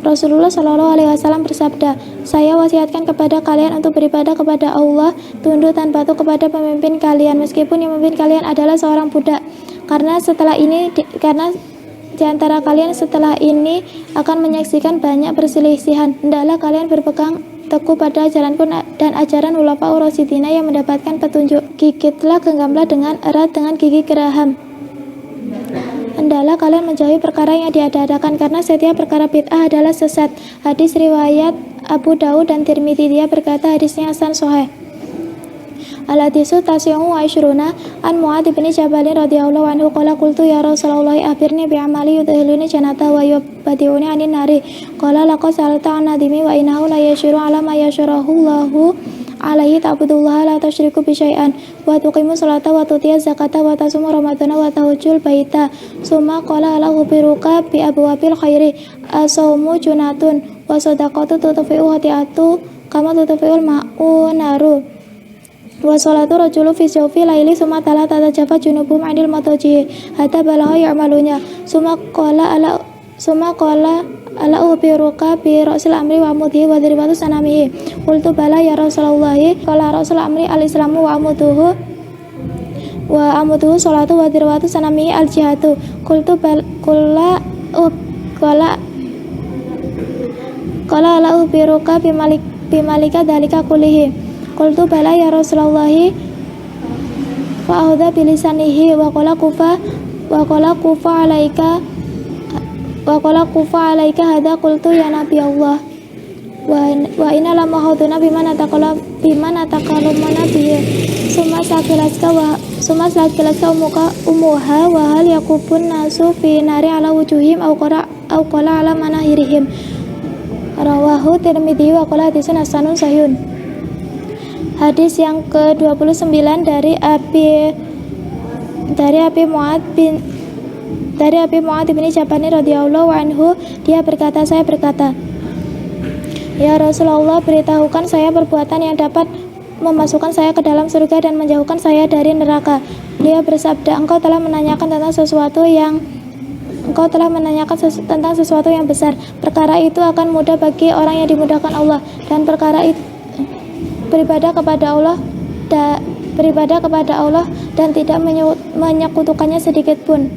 Rasulullah Shallallahu Alaihi Wasallam bersabda, saya wasiatkan kepada kalian untuk beribadah kepada Allah, tunduk dan patuh kepada pemimpin kalian, meskipun yang memimpin kalian adalah seorang budak. Karena di antara kalian setelah ini akan menyaksikan banyak perselisihan. Hendaklah kalian berpegang teguh pada ajaranku dan ajaran ulama Rasyidina yang mendapatkan petunjuk. Gigitlah, genggamlah dengan erat dengan gigi geraham. Hendaklah kalian menjauhi perkara yang diada-adakan, karena setiap perkara bid'ah adalah sesat. Hadis riwayat Abu Daud dan Tirmidzi. Dia berkata hadisnya hasan sahih. Al-hadisu tasi'u wa ishruna an Mu'adz bin Jabal radhiyallahu anhu qala qultu ya Rasulullah akhbirni bi amali yudkhiluni jannata wa yubti'uni anin nari. Qala laqad sa'alta an nadimi wa innahu la yashiru ala ma yashrahu Allahu alaihi ta'budullaha la tusyriku bi syai'an wa tuqimu sholata wa tutiyaz zakata wa tasumu ramadhana wa tahujjul baita. Summa qala ala ukhbiruka bi abwabil khairi as-saumu junatun wa shadaqatu tutfi'u hati'atu kama tutfi'ul ma'u naru. Wa sholatu rajulu fi jawfi laili summa tala tatajafa junubum 'anil madaji hatta balagha ya'malunya. Summa qala ala ubiruka bi ra'sil amri wa amudhi wa diribatu sanamihi. Qultu bala ya Rasulullah. Qala ra'sul amri al-islamu wa amuduhu sholatu wa diribatu sanamihi al-jihadu. Qultu qala ala ubiruka bimalika dalika kulihi. Qultu bala ya Rasulullah fa akhadha bilisanihi wa qala kufa alaika hadza. Qultu ya Nabi Allah wa inna lam akhaduna bima nataqallumuna bihi summa sakilaska umuha wa hal yakubun nasu fi nari ala wujuhim au qala ala manahirihim. Rawahu Tirmidzi wa qala hadisun hasanun sahihun. Hadis yang ke-29 dari Abi Mu'adz bin Jabal radhiyallahu anhu. Dia berkata, saya berkata, ya Rasulullah, beritahukan saya perbuatan yang dapat memasukkan saya ke dalam surga dan menjauhkan saya dari neraka. Dia bersabda, engkau telah menanyakan tentang sesuatu yang besar. Perkara itu akan mudah bagi orang yang dimudahkan Allah, dan perkara itu beribadah kepada Allah dan tidak menyekutukannya sedikit pun,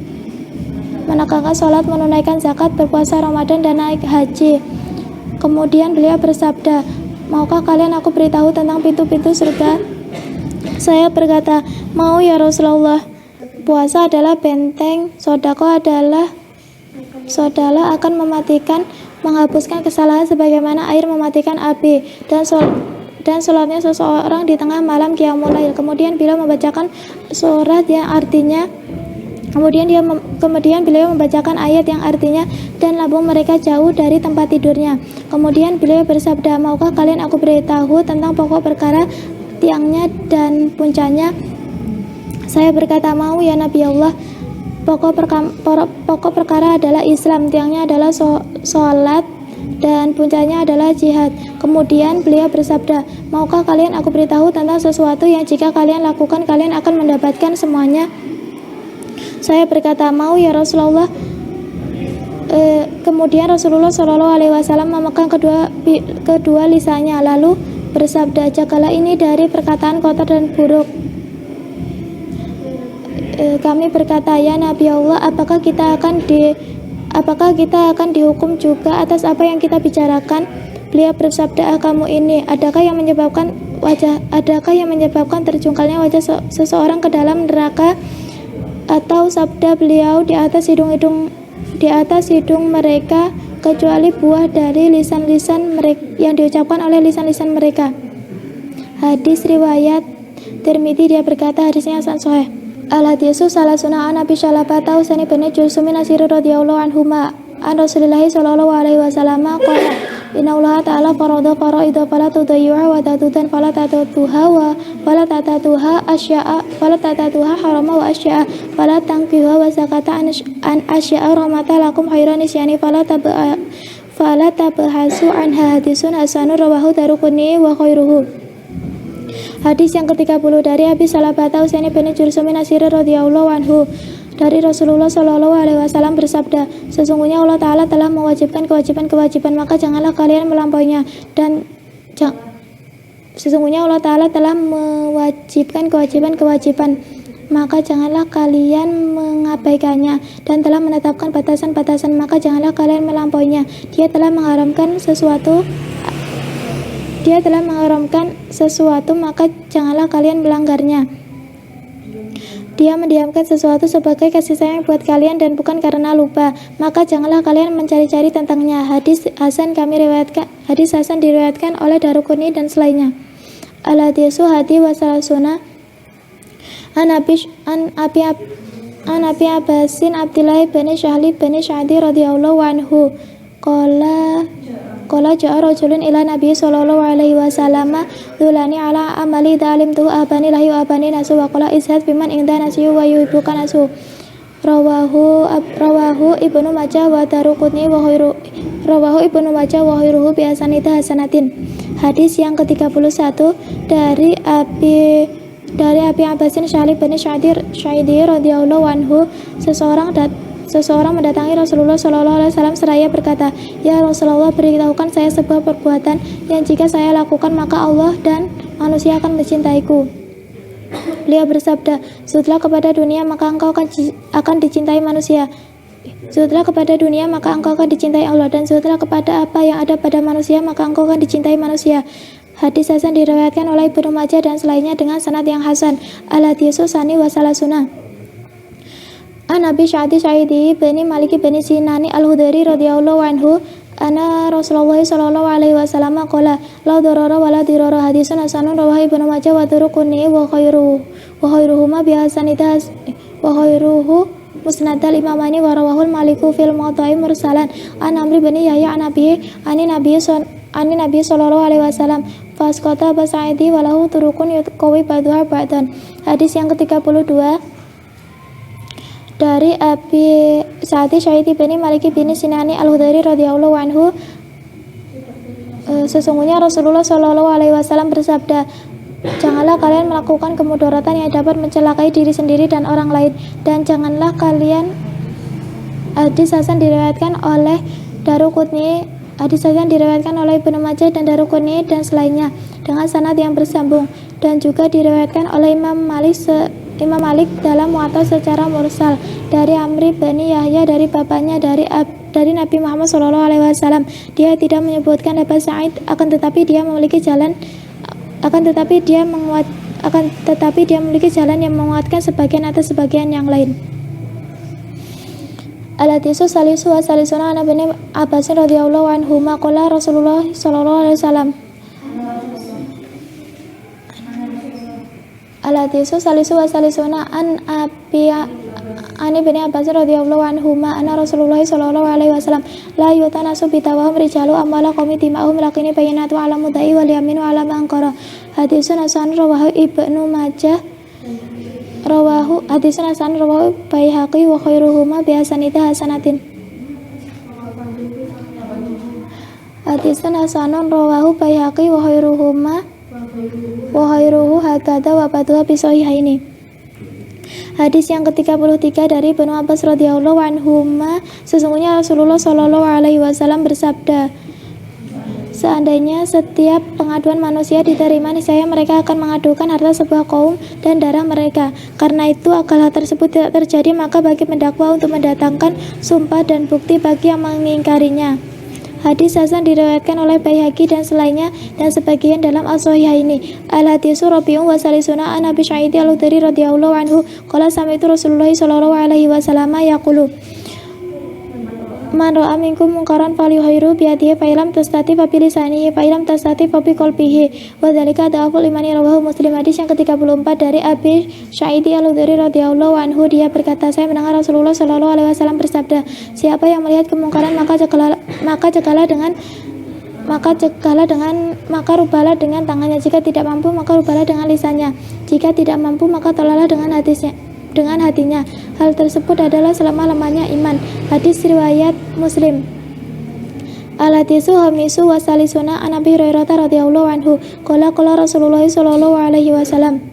menegakkan sholat, menunaikan zakat, berpuasa Ramadan, dan naik haji. Kemudian beliau bersabda, maukah kalian aku beritahu tentang pintu-pintu surga? Saya berkata, mau ya Rasulullah. Puasa adalah benteng, sedekah akan menghapuskan kesalahan sebagaimana air mematikan api, dan sholatnya seseorang di tengah malam qiyamul lail. Kemudian beliau membacakan surat yang artinya kemudian beliau membacakan ayat yang artinya dan lambung mereka jauh dari tempat tidurnya. Kemudian beliau bersabda, maukah kalian aku beritahu tentang pokok perkara, tiangnya dan puncaknya? Saya berkata, mau ya Nabi Allah. Pokok perkara adalah Islam, tiangnya adalah sholat, dan puncaknya adalah jihad. Kemudian beliau bersabda, maukah kalian aku beritahu tentang sesuatu yang jika kalian lakukan kalian akan mendapatkan semuanya? Saya berkata, mau ya Rasulullah. Kemudian Rasulullah Shallallahu Alaihi Wasallam memegang kedua lisannya, lalu bersabda, jagalah ini dari perkataan kotor dan buruk. Kami berkata, ya Nabi Allah, apakah kita akan dihukum juga atas apa yang kita bicarakan? Beliau bersabda, kamu ini, adakah yang menyebabkan terjungkalnya wajah seseorang ke dalam neraka? Atau sabda beliau, di atas hidung mereka kecuali buah dari lisan-lisan mereka yang diucapkan oleh lisan-lisan mereka. Hadis riwayat Tirmidzi. Dia berkata hadisnya hasan sahih. Al-hadisu salasuna an Abi Syalabata Husain bin Julsum Nasir radhiyallahu anhuma an Rasulillah sallallahu alaihi wasallam qala Innallaha ta'ala farada faraida fala tudayyuha wa tatutan fala tatatuha harama wa asya'a fala tangkiha wa zakata an asya'a ramata lakum khairan nisyani fala tabahasu anha. Hadisun hasanun rawahu Daruqutni wa khairuhu. Hadis yang ke-30 dari Abi Salabata Husaini bin Jursumin Nasir radhiyallahu anhu, dari Rasulullah Shallallahu alaihi wasallam bersabda, sesungguhnya Allah Ta'ala telah mewajibkan kewajiban-kewajiban, maka janganlah kalian melampauinya, dan sesungguhnya Allah Ta'ala telah mewajibkan kewajiban-kewajiban, maka janganlah kalian mengabaikannya, dan telah menetapkan batasan-batasan, maka janganlah kalian melampauinya. Dia telah mengharamkan sesuatu, maka janganlah kalian melanggarnya. Dia mendiamkan sesuatu sebagai kasih sayang buat kalian dan bukan karena lupa, maka janganlah kalian mencari-cari tentangnya. Hadis Hasan diriwayatkan oleh Daruqutni dan selainnya. Al-hadisu hadi wa salasuna an Abi Abbasin Abdillah bin Syahli bin Sya'di radhiyallahu anhu Qala ja'a rajulun ila Nabi sallallahu alaihi wasallam dulani ala amali dalim tu abani lahu abani nasu wa qala izhad biman inda nasiyu wa yuhibbuka nasu. Rawahu Ibnu Majah wa Daruqutni wa khairuhu bi hasanatin. Hadis yang ke-31 dari Abi Abbasin Syahli bin Sya'di radhiyallahu anhu, seseorang mendatangi Rasulullah Shallallahu alaihi wasallam seraya berkata, "Ya Rasulullah, beritahukan saya sebuah perbuatan yang jika saya lakukan maka Allah dan manusia akan mencintaiku." Beliau bersabda, "Sujudlah kepada dunia maka engkau akan dicintai manusia. Sujudlah kepada dunia maka engkau akan dicintai Allah, dan sujudlah kepada apa yang ada pada manusia maka engkau akan dicintai manusia." Hadis Hasan diriwayatkan oleh Ibnu Majah dan selainnya dengan sanad yang hasan. Al-hadisu sani wa salasuna an Abi Sa'idi bin Malik bin Sinani Al-Hudari radhiyallahu anhu anna Rasulullah sallallahu alaihi wasallam qala la darara wa la dirara. Hadisun hasanun rawahu Ibnu Majah wa Daruqutni wa khairuhuma bi hasanitas wa khairuhu musnadal imamani wa rawahul Maliku fil Muwatta'i mursalan an Amr bin Yahya an Nabi sallallahu alaihi wasallam fasqata Sa'idi wa lahu turuqun yutqawi ba'daha ba'dan. Hadis yang ke-32 dari Abi Sa'idi bin Malik bin Sinani Al-Hudari radhiyallahu anhu, sesungguhnya Rasulullah Shallallahu alaihi wasallam bersabda, janganlah kalian melakukan kemudaratan yang dapat mencelakai diri sendiri dan orang lain, dan janganlah kalian. Hadis Hasan diriwayatkan oleh Daruqutni, hadis Hasan diriwayatkan oleh Ibnu Majah dan Daruqutni dan selainnya dengan sanad yang bersambung, dan juga diriwayatkan oleh Imam Malik dalam Muwatta secara mursal dari Amr bin Yahya dari bapaknya dari Nabi Muhammad SAW. Dia tidak menyebutkan Aba Sa'id, akan tetapi dia memiliki jalan yang menguatkan sebagian atas sebagian yang lain. Al-hadisu salisu wa salisuna an Ibnu Abbas radhiyallahu anhu qala Rasulullah sallallahu alaihi wasallam. Al-hadisu salisu wa salisuna an Ibnu Abbas radhiyallahu anhu anna Rasulullah sallallahu alaihi wasallam la yutanasu bitawahum rijalu amwala qaumi tima'hum lakini bayinatu ala mudai wal yaminu ala mangkara. Hadisun hasan rawahu Ibnu Majah hadisun hasan rawahu Baihaqi wa khairuhuma bi hasanatin. Hadisun hasanun rawahu Baihaqi wa khairuhu hakadha wa batuha bi sahihaini. Hadis yang ke-33 dari Ibnu Abbas radhiyallahu anhuma, sesungguhnya Rasulullah sallallahu alaihi wasallam bersabda, seandainya setiap pengaduan manusia diterima, niscaya mereka akan mengadukan harta sebuah kaum dan darah mereka. Karena itu, agar hal tersebut tidak terjadi, maka bagi pendakwa untuk mendatangkan sumpah dan bukti bagi yang mengingkarinya. Hadis Hasan diriwayatkan oleh Baihaqi dan selainnya dan sebagian dalam As-Sahihaini. Al-hadisu rabi'un wa salisuna an Abi Sa'id Al-Hudri radhiyallahu anhu qala sami'tu Rasulullah sallallahu alaihi wasallam yaqulu man ra'a minkum munkaran falyughayyiru bi yadihi fa illam tastati fa bi lisanihi fa illam tastati fa bi qalbihi wa dzalika da'aful imani rawahu Muslim. Hadis yang ke-34 dari Abi Sa'id Al-Hudri radhiyallahu anhu, dia berkata, saya mendengar Rasulullah sallallahu alaihi wasallam bersabda, siapa yang melihat kemungkaran maka cegahlah maka rubahlah dengan tangannya. Jika tidak mampu, maka rubahlah dengan lisannya. Jika tidak mampu, maka tolaklah dengan hatinya. Hal tersebut adalah selemah-lemahnya iman. Hadis riwayat Muslim. Al-hadisu hamisu wa salisuna an Abi Hurairah radhiyallahu anhu qala Rasulullah sallallahu alaihi wasallam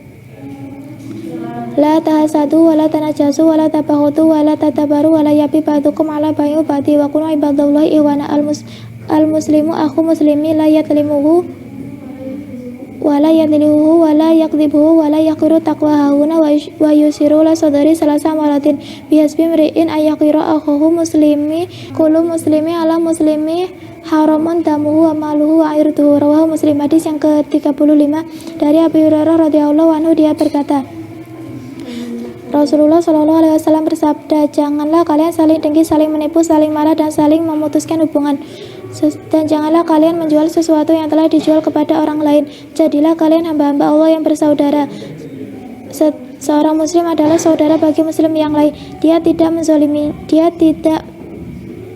la tahasadu wa la tanajasu wa la tabaghadu wa la tadabaru wa la yabi ba'dukum ala bai'u ba'di wa kunu ibadallahi iwana al-muslimu akhu muslimi la yatlimuhu wa la yadlihu wa la yakdzibuhu wa la yaqiru taqwa hauna wa yusiru la sadari salasa maratin bihasbi mri'in ayaqira akhuhu muslimi kullu muslimi ala muslimi haramun damuhu wa maluhu wa irduhu. Rawahu Muslim. Hadis yang ke-35 dari Abu Hurairah radhiyallahu anhu, dia berkata, Rasulullah Shallallahu alaihi wasallam bersabda, janganlah kalian saling dengki, saling menipu, saling marah, dan saling memutuskan hubungan. Dan janganlah kalian menjual sesuatu yang telah dijual kepada orang lain. Jadilah kalian hamba-hamba Allah yang bersaudara. Seorang muslim adalah saudara bagi muslim yang lain. Dia tidak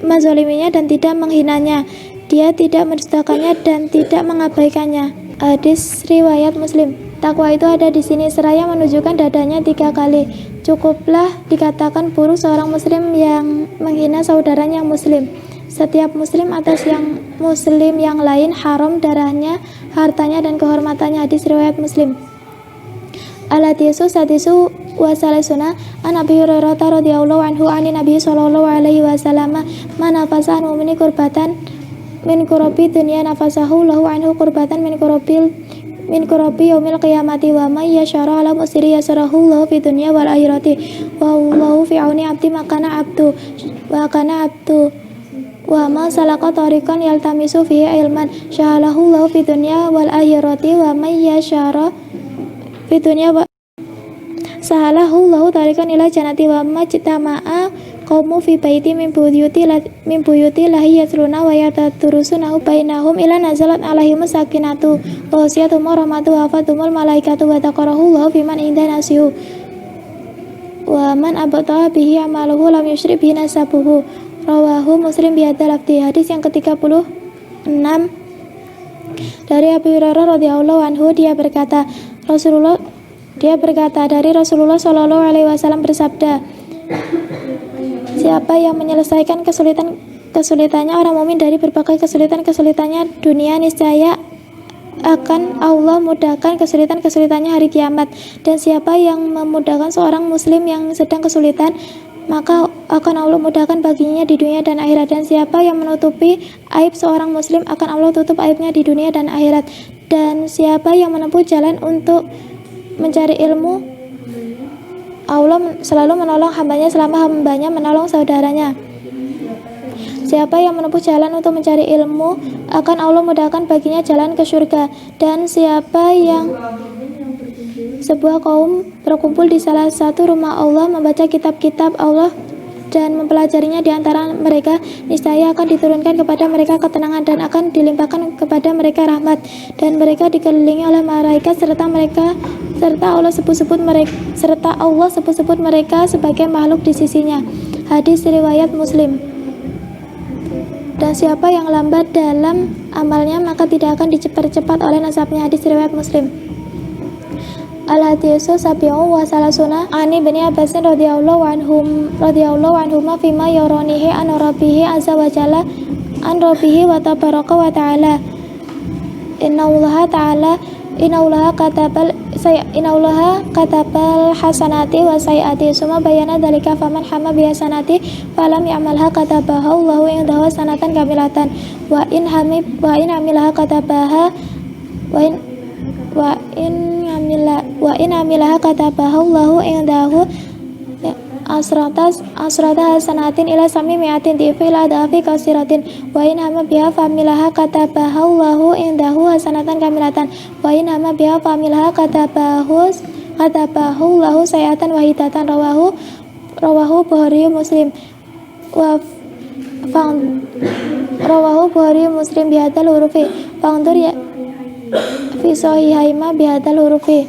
menzoliminya dan tidak menghinanya. Dia tidak mendustakannya dan tidak mengabaikannya. Hadis riwayat Muslim. Takwa itu ada di sini, seraya menunjukkan dadanya 3 kali. Cukuplah dikatakan buruk seorang muslim yang menghina saudaranya muslim. Setiap muslim atas yang muslim yang lain haram darahnya, hartanya, dan kehormatannya. Hadis riwayat Muslim. Al-hadisu sadisu wa salisuna an Abi Hurairah radhiyallahu anhu anin Nabi sallallahu alaihi wasallam man nafasa mu'mini kurbatan min kurabi dunya nafasahu lahu anhu kurbatan min kurabi yaumil qiyamati wa may yashara ala musiri yasarahu lahu fi dunya wal akhirati wa Allahu fi auni abdi makana abdu wa ma salaka tariqan yaltamisu fihi ilman syahalahu lahu fi dunya wal akhirati wa may yashara fi dunya wa sahalahu lahu tariqan ila jannati wa ma jitama'a qaumu fi baiti min buyuti lahi yatruna wa yataturusuna bainahum ila nazalat alaihim sakinatu wa wasiyatu rahmatu wa fatumul malaikatu wa taqarahu lahu fi man inda nasihu wa man abata bihi amaluhu lam yusyrik bihi nasabuhu. Rawahu Muslim bihadzal lafzi. Hadis yang ke-36 dari Abu Hurairah radhiyallahu anhu, dia berkata dari Rasulullah sallallahu alaihi wasallam bersabda, siapa yang menyelesaikan kesulitannya orang mukmin dari berbagai kesulitannya dunia, niscaya akan Allah mudahkan kesulitannya hari kiamat. Dan siapa yang memudahkan seorang muslim yang sedang kesulitan, maka akan Allah mudahkan baginya di dunia dan akhirat. Dan siapa yang menutupi aib seorang muslim, akan Allah tutup aibnya di dunia dan akhirat. Dan siapa yang menempuh jalan untuk mencari ilmu, Allah selalu menolong hambanya selama hambanya menolong saudaranya. Siapa yang menempuh jalan untuk mencari ilmu, akan Allah mudahkan baginya jalan ke surga. Dan siapa yang sebuah kaum berkumpul di salah satu rumah Allah, membaca kitab-kitab Allah dan mempelajarinya di antara mereka, niscaya akan diturunkan kepada mereka ketenangan dan akan dilimpahkan kepada mereka rahmat, dan mereka dikelilingi oleh malaikat serta Allah sebut-sebut mereka sebagai makhluk di sisinya. Hadis riwayat Muslim. Dan siapa yang lambat dalam amalnya, maka tidak akan dipercepat oleh nasabnya. Hadis riwayat Muslim. Al-hadisu sabi'u wa salasuna ani bani Abbasin radhiyallahu anhuma fima yaronihi an rabbihi azza wa jalla an rabbihi wa tabaraka wa ta'ala innallaha katabal hasanati wa sayiati summa bayana dalika faman hama bi hasanati falam ya'malha katabaha Allahu indahu sanatan kamilatan wa in amilaha katabaha wa in amilaha katabaha Allahu indahu asrata hasanatin ila sami mi'atin difi ila dafi kasiratin wa in hama biha familaha katabaha Allahu indahu hasanatan kamilatan wa in hama biha familaha katabahu Allahu sayatan wahidatan. Rawahu Bukhari Muslim bihadzal hurufi fangdur ya fi sahihaima bihadzal hurufi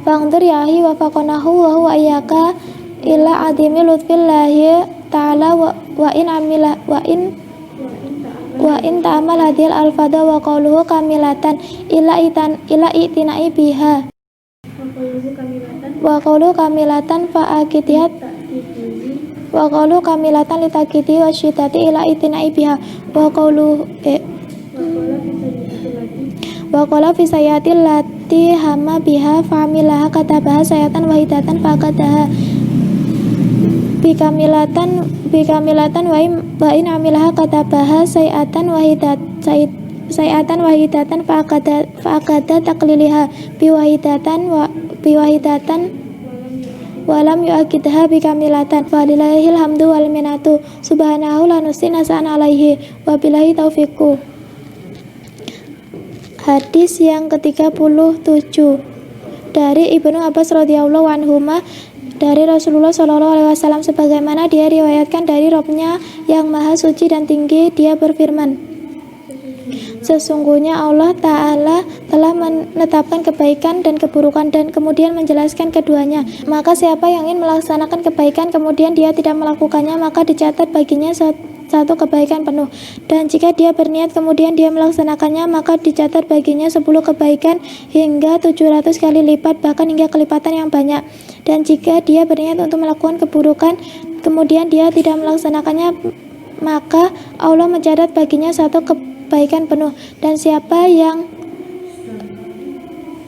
fangdur yahi wa faqanahu wa huwa ayyaka ila adimi lutfillahi ta'ala wa in Wa in ta'amal hadhil alfadha wa qawluhu kamilatan ila itinai biha wa qawluhu kamilatan fa'akidiyat wa qawluhu kamilatan litakidi wa syidati ila itinai biha wa qawluhu wa qala fi sayatil lati hama biha fa'amilaha katabaha sayatan wahidatan faqadaha bikamilatan wa in amilaha katabaha sayatan wahidatan faqada taqliliha biwahidatan walam yu'akidha bikamilatan walillahil hamdu wal minatu subhanahu la nusi nasan alaihi wabillahi taufiqu. Hadis yang ke-37 dari Ibnu Abbas radhiyallahu anhuma dari Rasulullah sallallahu alaihi wasallam sebagaimana dia riwayatkan dari Rabb-Nya yang maha suci dan tinggi, dia berfirman, sesungguhnya Allah Ta'ala telah menetapkan kebaikan dan keburukan dan kemudian menjelaskan keduanya. Maka siapa yang ingin melaksanakan kebaikan kemudian dia tidak melakukannya, maka dicatat baginya satu kebaikan penuh. Dan jika dia berniat kemudian dia melaksanakannya, maka dicatat baginya 10 kebaikan hingga 700 kali lipat, bahkan hingga kelipatan yang banyak. Dan jika dia berniat untuk melakukan keburukan kemudian dia tidak melaksanakannya, maka Allah mencatat baginya satu kebaikan penuh. Dan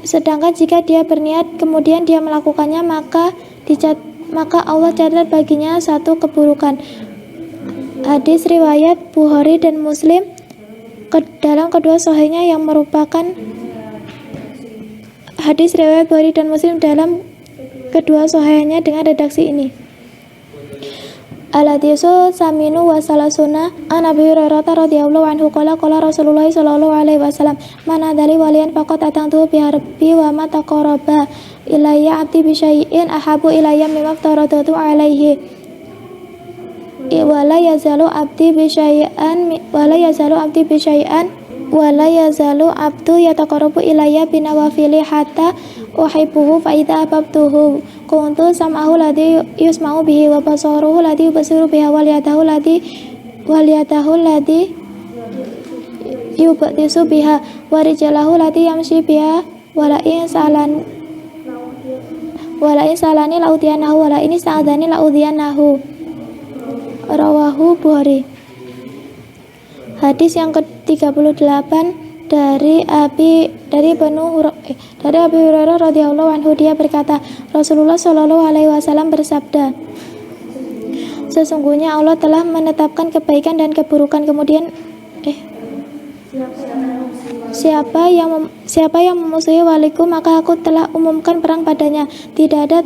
sedangkan jika dia berniat kemudian dia melakukannya, maka Allah catat baginya satu keburukan. Hadis riwayat Bukhari dan Muslim dalam kedua sahihnya yang merupakan hadis riwayat Bukhari dan Muslim dalam kedua sahihnya dengan redaksi ini. Al-hadisu saminu wa salasuna an Abi Hurairah radhiyallahu anhu qala qala Rasulullah sallallahu alaihi wasallam man adali waliyan faqad atantu bi harbi wa ma taqarraba ilayya abdi bi syai'in ahabu ilayya mimma aftaradtu alaihi wala yazalu abdi bi abdu yataqarrabu ilayya binawafili hatta uhibbuhu fa idza ahbabtuhu kuntu sam'ahu ladzi yusma'u bihi wa basaruhu ladzi yubsiru bihi wal yadahu ladzi yubtisu biha wa rijlahu ladzi yamshi biha wala in salani laudiyanahu wala in sa'adani laudiyanahu. Rawahu Bukhari. Hadis yang ke-38 dari Abi Hurairah radhiyallahu anhu, dia berkata, Rasulullah shallallahu alaihi wasallam bersabda, sesungguhnya Allah telah menetapkan kebaikan dan keburukan kemudian siapa yang memusuhi waliku maka aku telah umumkan perang padanya. Tidak ada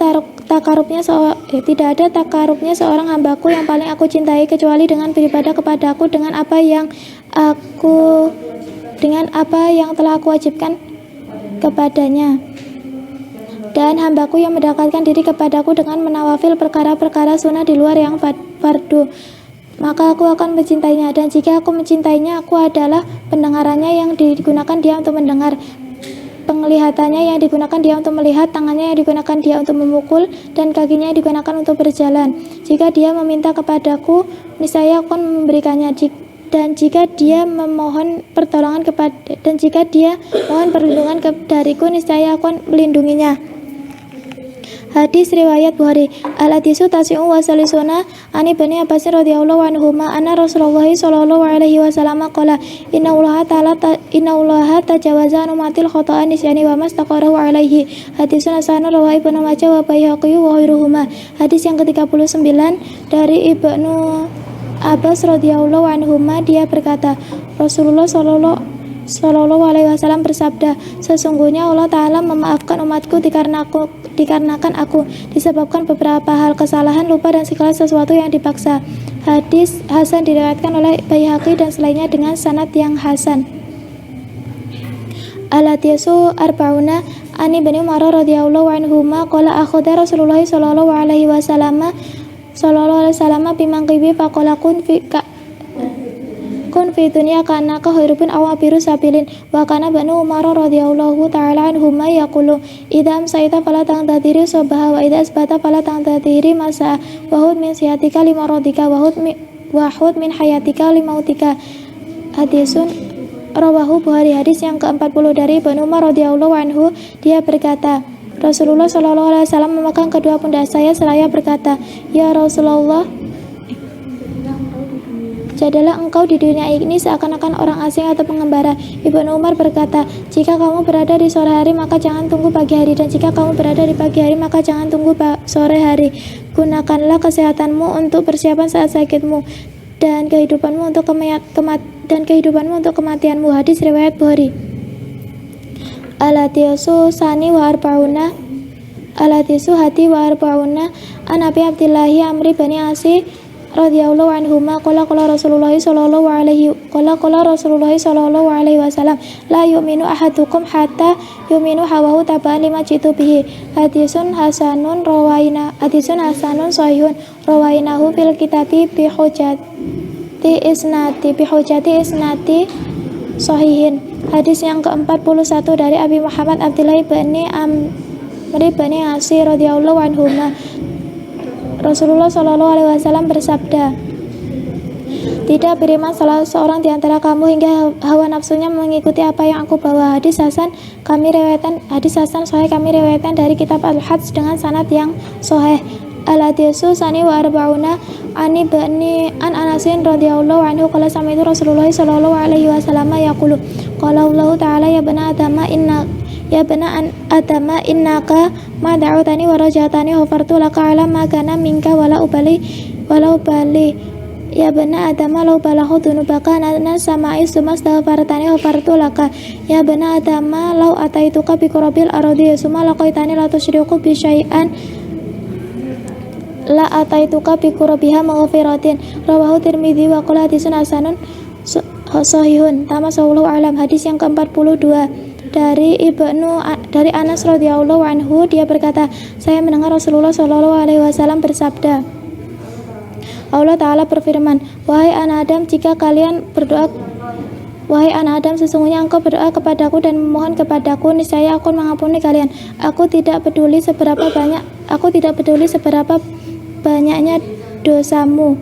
takarubnya seorang hambaku yang paling aku cintai kecuali dengan beribadah kepadaku dengan apa yang telah aku wajibkan kepadanya, dan hambaku yang mendekatkan diri kepadaku dengan menawafil perkara-perkara sunnah di luar yang fardu, maka aku akan mencintainya. Dan jika aku mencintainya, aku adalah pendengarannya yang digunakan dia untuk mendengar, penglihatannya yang digunakan dia untuk melihat, tangannya yang digunakan dia untuk memukul, dan kakinya yang digunakan untuk berjalan. Jika dia meminta kepadaku, niscaya aku akan memberikannya. Dan jika dia mohon perlindungan dariku, niscaya aku akan melindunginya. Hadis riwayat Bukhari. Al-hadisu tasi'u wa salisuna ani Ibnu Abbas radhiyallahu anhuma anna Rasulullah sallallahu alaihi wasallam qala inna Allaha tajawaza an umatil khata'a nisyani wa mastaqarahu alaihi. Hadisun hasanun rawahu Ibnu Majah wa Baihaqi wa ghairuhuma. Hadis yang ke-39 dari Ibnu Abbas radhiyallahu anhuma, dia berkata, Rasulullah sallallahu alaihi wasallam bersabda, sesungguhnya Allah Ta'ala memaafkan umatku dikarenakan aku disebabkan beberapa hal kesalahan, lupa, dan segala sesuatu yang dipaksa. Hadis hasan diriwayatkan oleh Baihaqi dan selainnya dengan sanad yang hasan. Al-hadisu arba'una ani Ibnu Umar radhiyallahu anhuma qala akhadha Rasulullah sallallahu alaihi wasallam bimangqibi faqala kun fi dunya kana ka khairun aw abiru sabilin wa kana Ibnu Umar radhiyallahu ta'ala anhuma yaqulu idza amsayta fala tangtadiri sabaha wa idza asbata fala tangtadiri masa wa hud min sihatika limaradika wa hud min hayatika limautika. Hadisun rawahu Bukhari. Hadis yang ke-40 dari Ibnu Umar radhiyallahu anhu, dia berkata, Rasulullah Shallallahu alaihi wasallam memegang kedua pundak saya seraya berkata, "Ya Rasulullah, jadilah engkau di dunia ini seakan-akan orang asing atau pengembara." Ibnu Umar berkata, "Jika kamu berada di sore hari, maka jangan tunggu pagi hari, dan jika kamu berada di pagi hari, maka jangan tunggu sore hari. Gunakanlah kesehatanmu untuk persiapan saat sakitmu, dan kehidupanmu untuk kematianmu." Hadis riwayat Bukhari. Al-hadisu sani wa arba'una Al-hadisu hadi wa arba'una an Abi Abdillahi Amri bani Asi radhiyallahu anhuma qala Rasulullah sallallahu alaihi wasallam, la yu'minu ahadukum hatta yu'minu hawahu tabaan lima jitu bihi. Hadisun hasanun sahihun rawainahu fil kitabi bi hujjati isnati sahihin. Hadis yang ke-41 dari Abi Muhammad Abdullah bin Amri bin Asi radhiyallahu anhuma, Rasulullah Shallallahu alaihi wasallam bersabda, "Tidak beriman salah seorang di antara kamu hingga hawa nafsunya mengikuti apa yang aku bawa." Hadis hasan sahih kami riwayatkan dari kitab Al-Hajj dengan sanad yang sahih. Al-hadisu sani wa arba'una ani bani an Anasin radhiyallahu anhu qala sami'tu Rasulullah sallallahu alaihi wasallam yaqulu, qala Allah ta'ala, ya bani adama innaka ma da'utani wa rajatani ghafartu laka ala ma kana minka wala ubali ya bani adama law balaghu dzunubaka anna sama'i summa astaghfartani ghafartu laka ya bani adama law ataituka bi qurabil ardi summa laqaitani la tusyriku bi syai'an la ataituka bi qurabiha maghfiratin. Rawahu Tirmidzi wa qala hadisun hasanun sahihun. Sallallahu alam. Hadis yang ke-42 dari Anas radhiyallahu anhu, dia berkata, saya mendengar Rasulullah sallallahu alaihi wasallam bersabda, Allah Ta'ala berfirman, wahai anak Adam, sesungguhnya engkau berdoa kepadaku dan memohon kepadaku, niscaya aku mengampuni kalian. Aku tidak peduli seberapa banyaknya dosamu.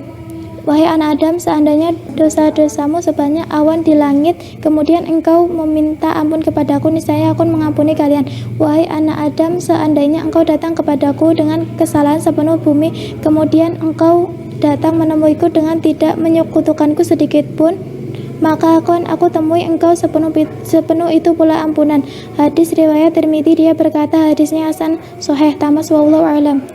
Wahai anak Adam, seandainya dosa-dosamu sebanyak awan di langit, kemudian engkau meminta ampun kepadaku, niscaya aku mengampuni kalian. Wahai anak Adam, seandainya engkau datang kepadaku dengan kesalahan sepenuh bumi, kemudian engkau datang menemuiku dengan tidak menyekutukanku sedikit pun, maka akan aku temui engkau sepenuh itu pula ampunan. Hadis riwayat Tirmidzi. Dia berkata hadisnya hasan sahih. Wallahu a'lam.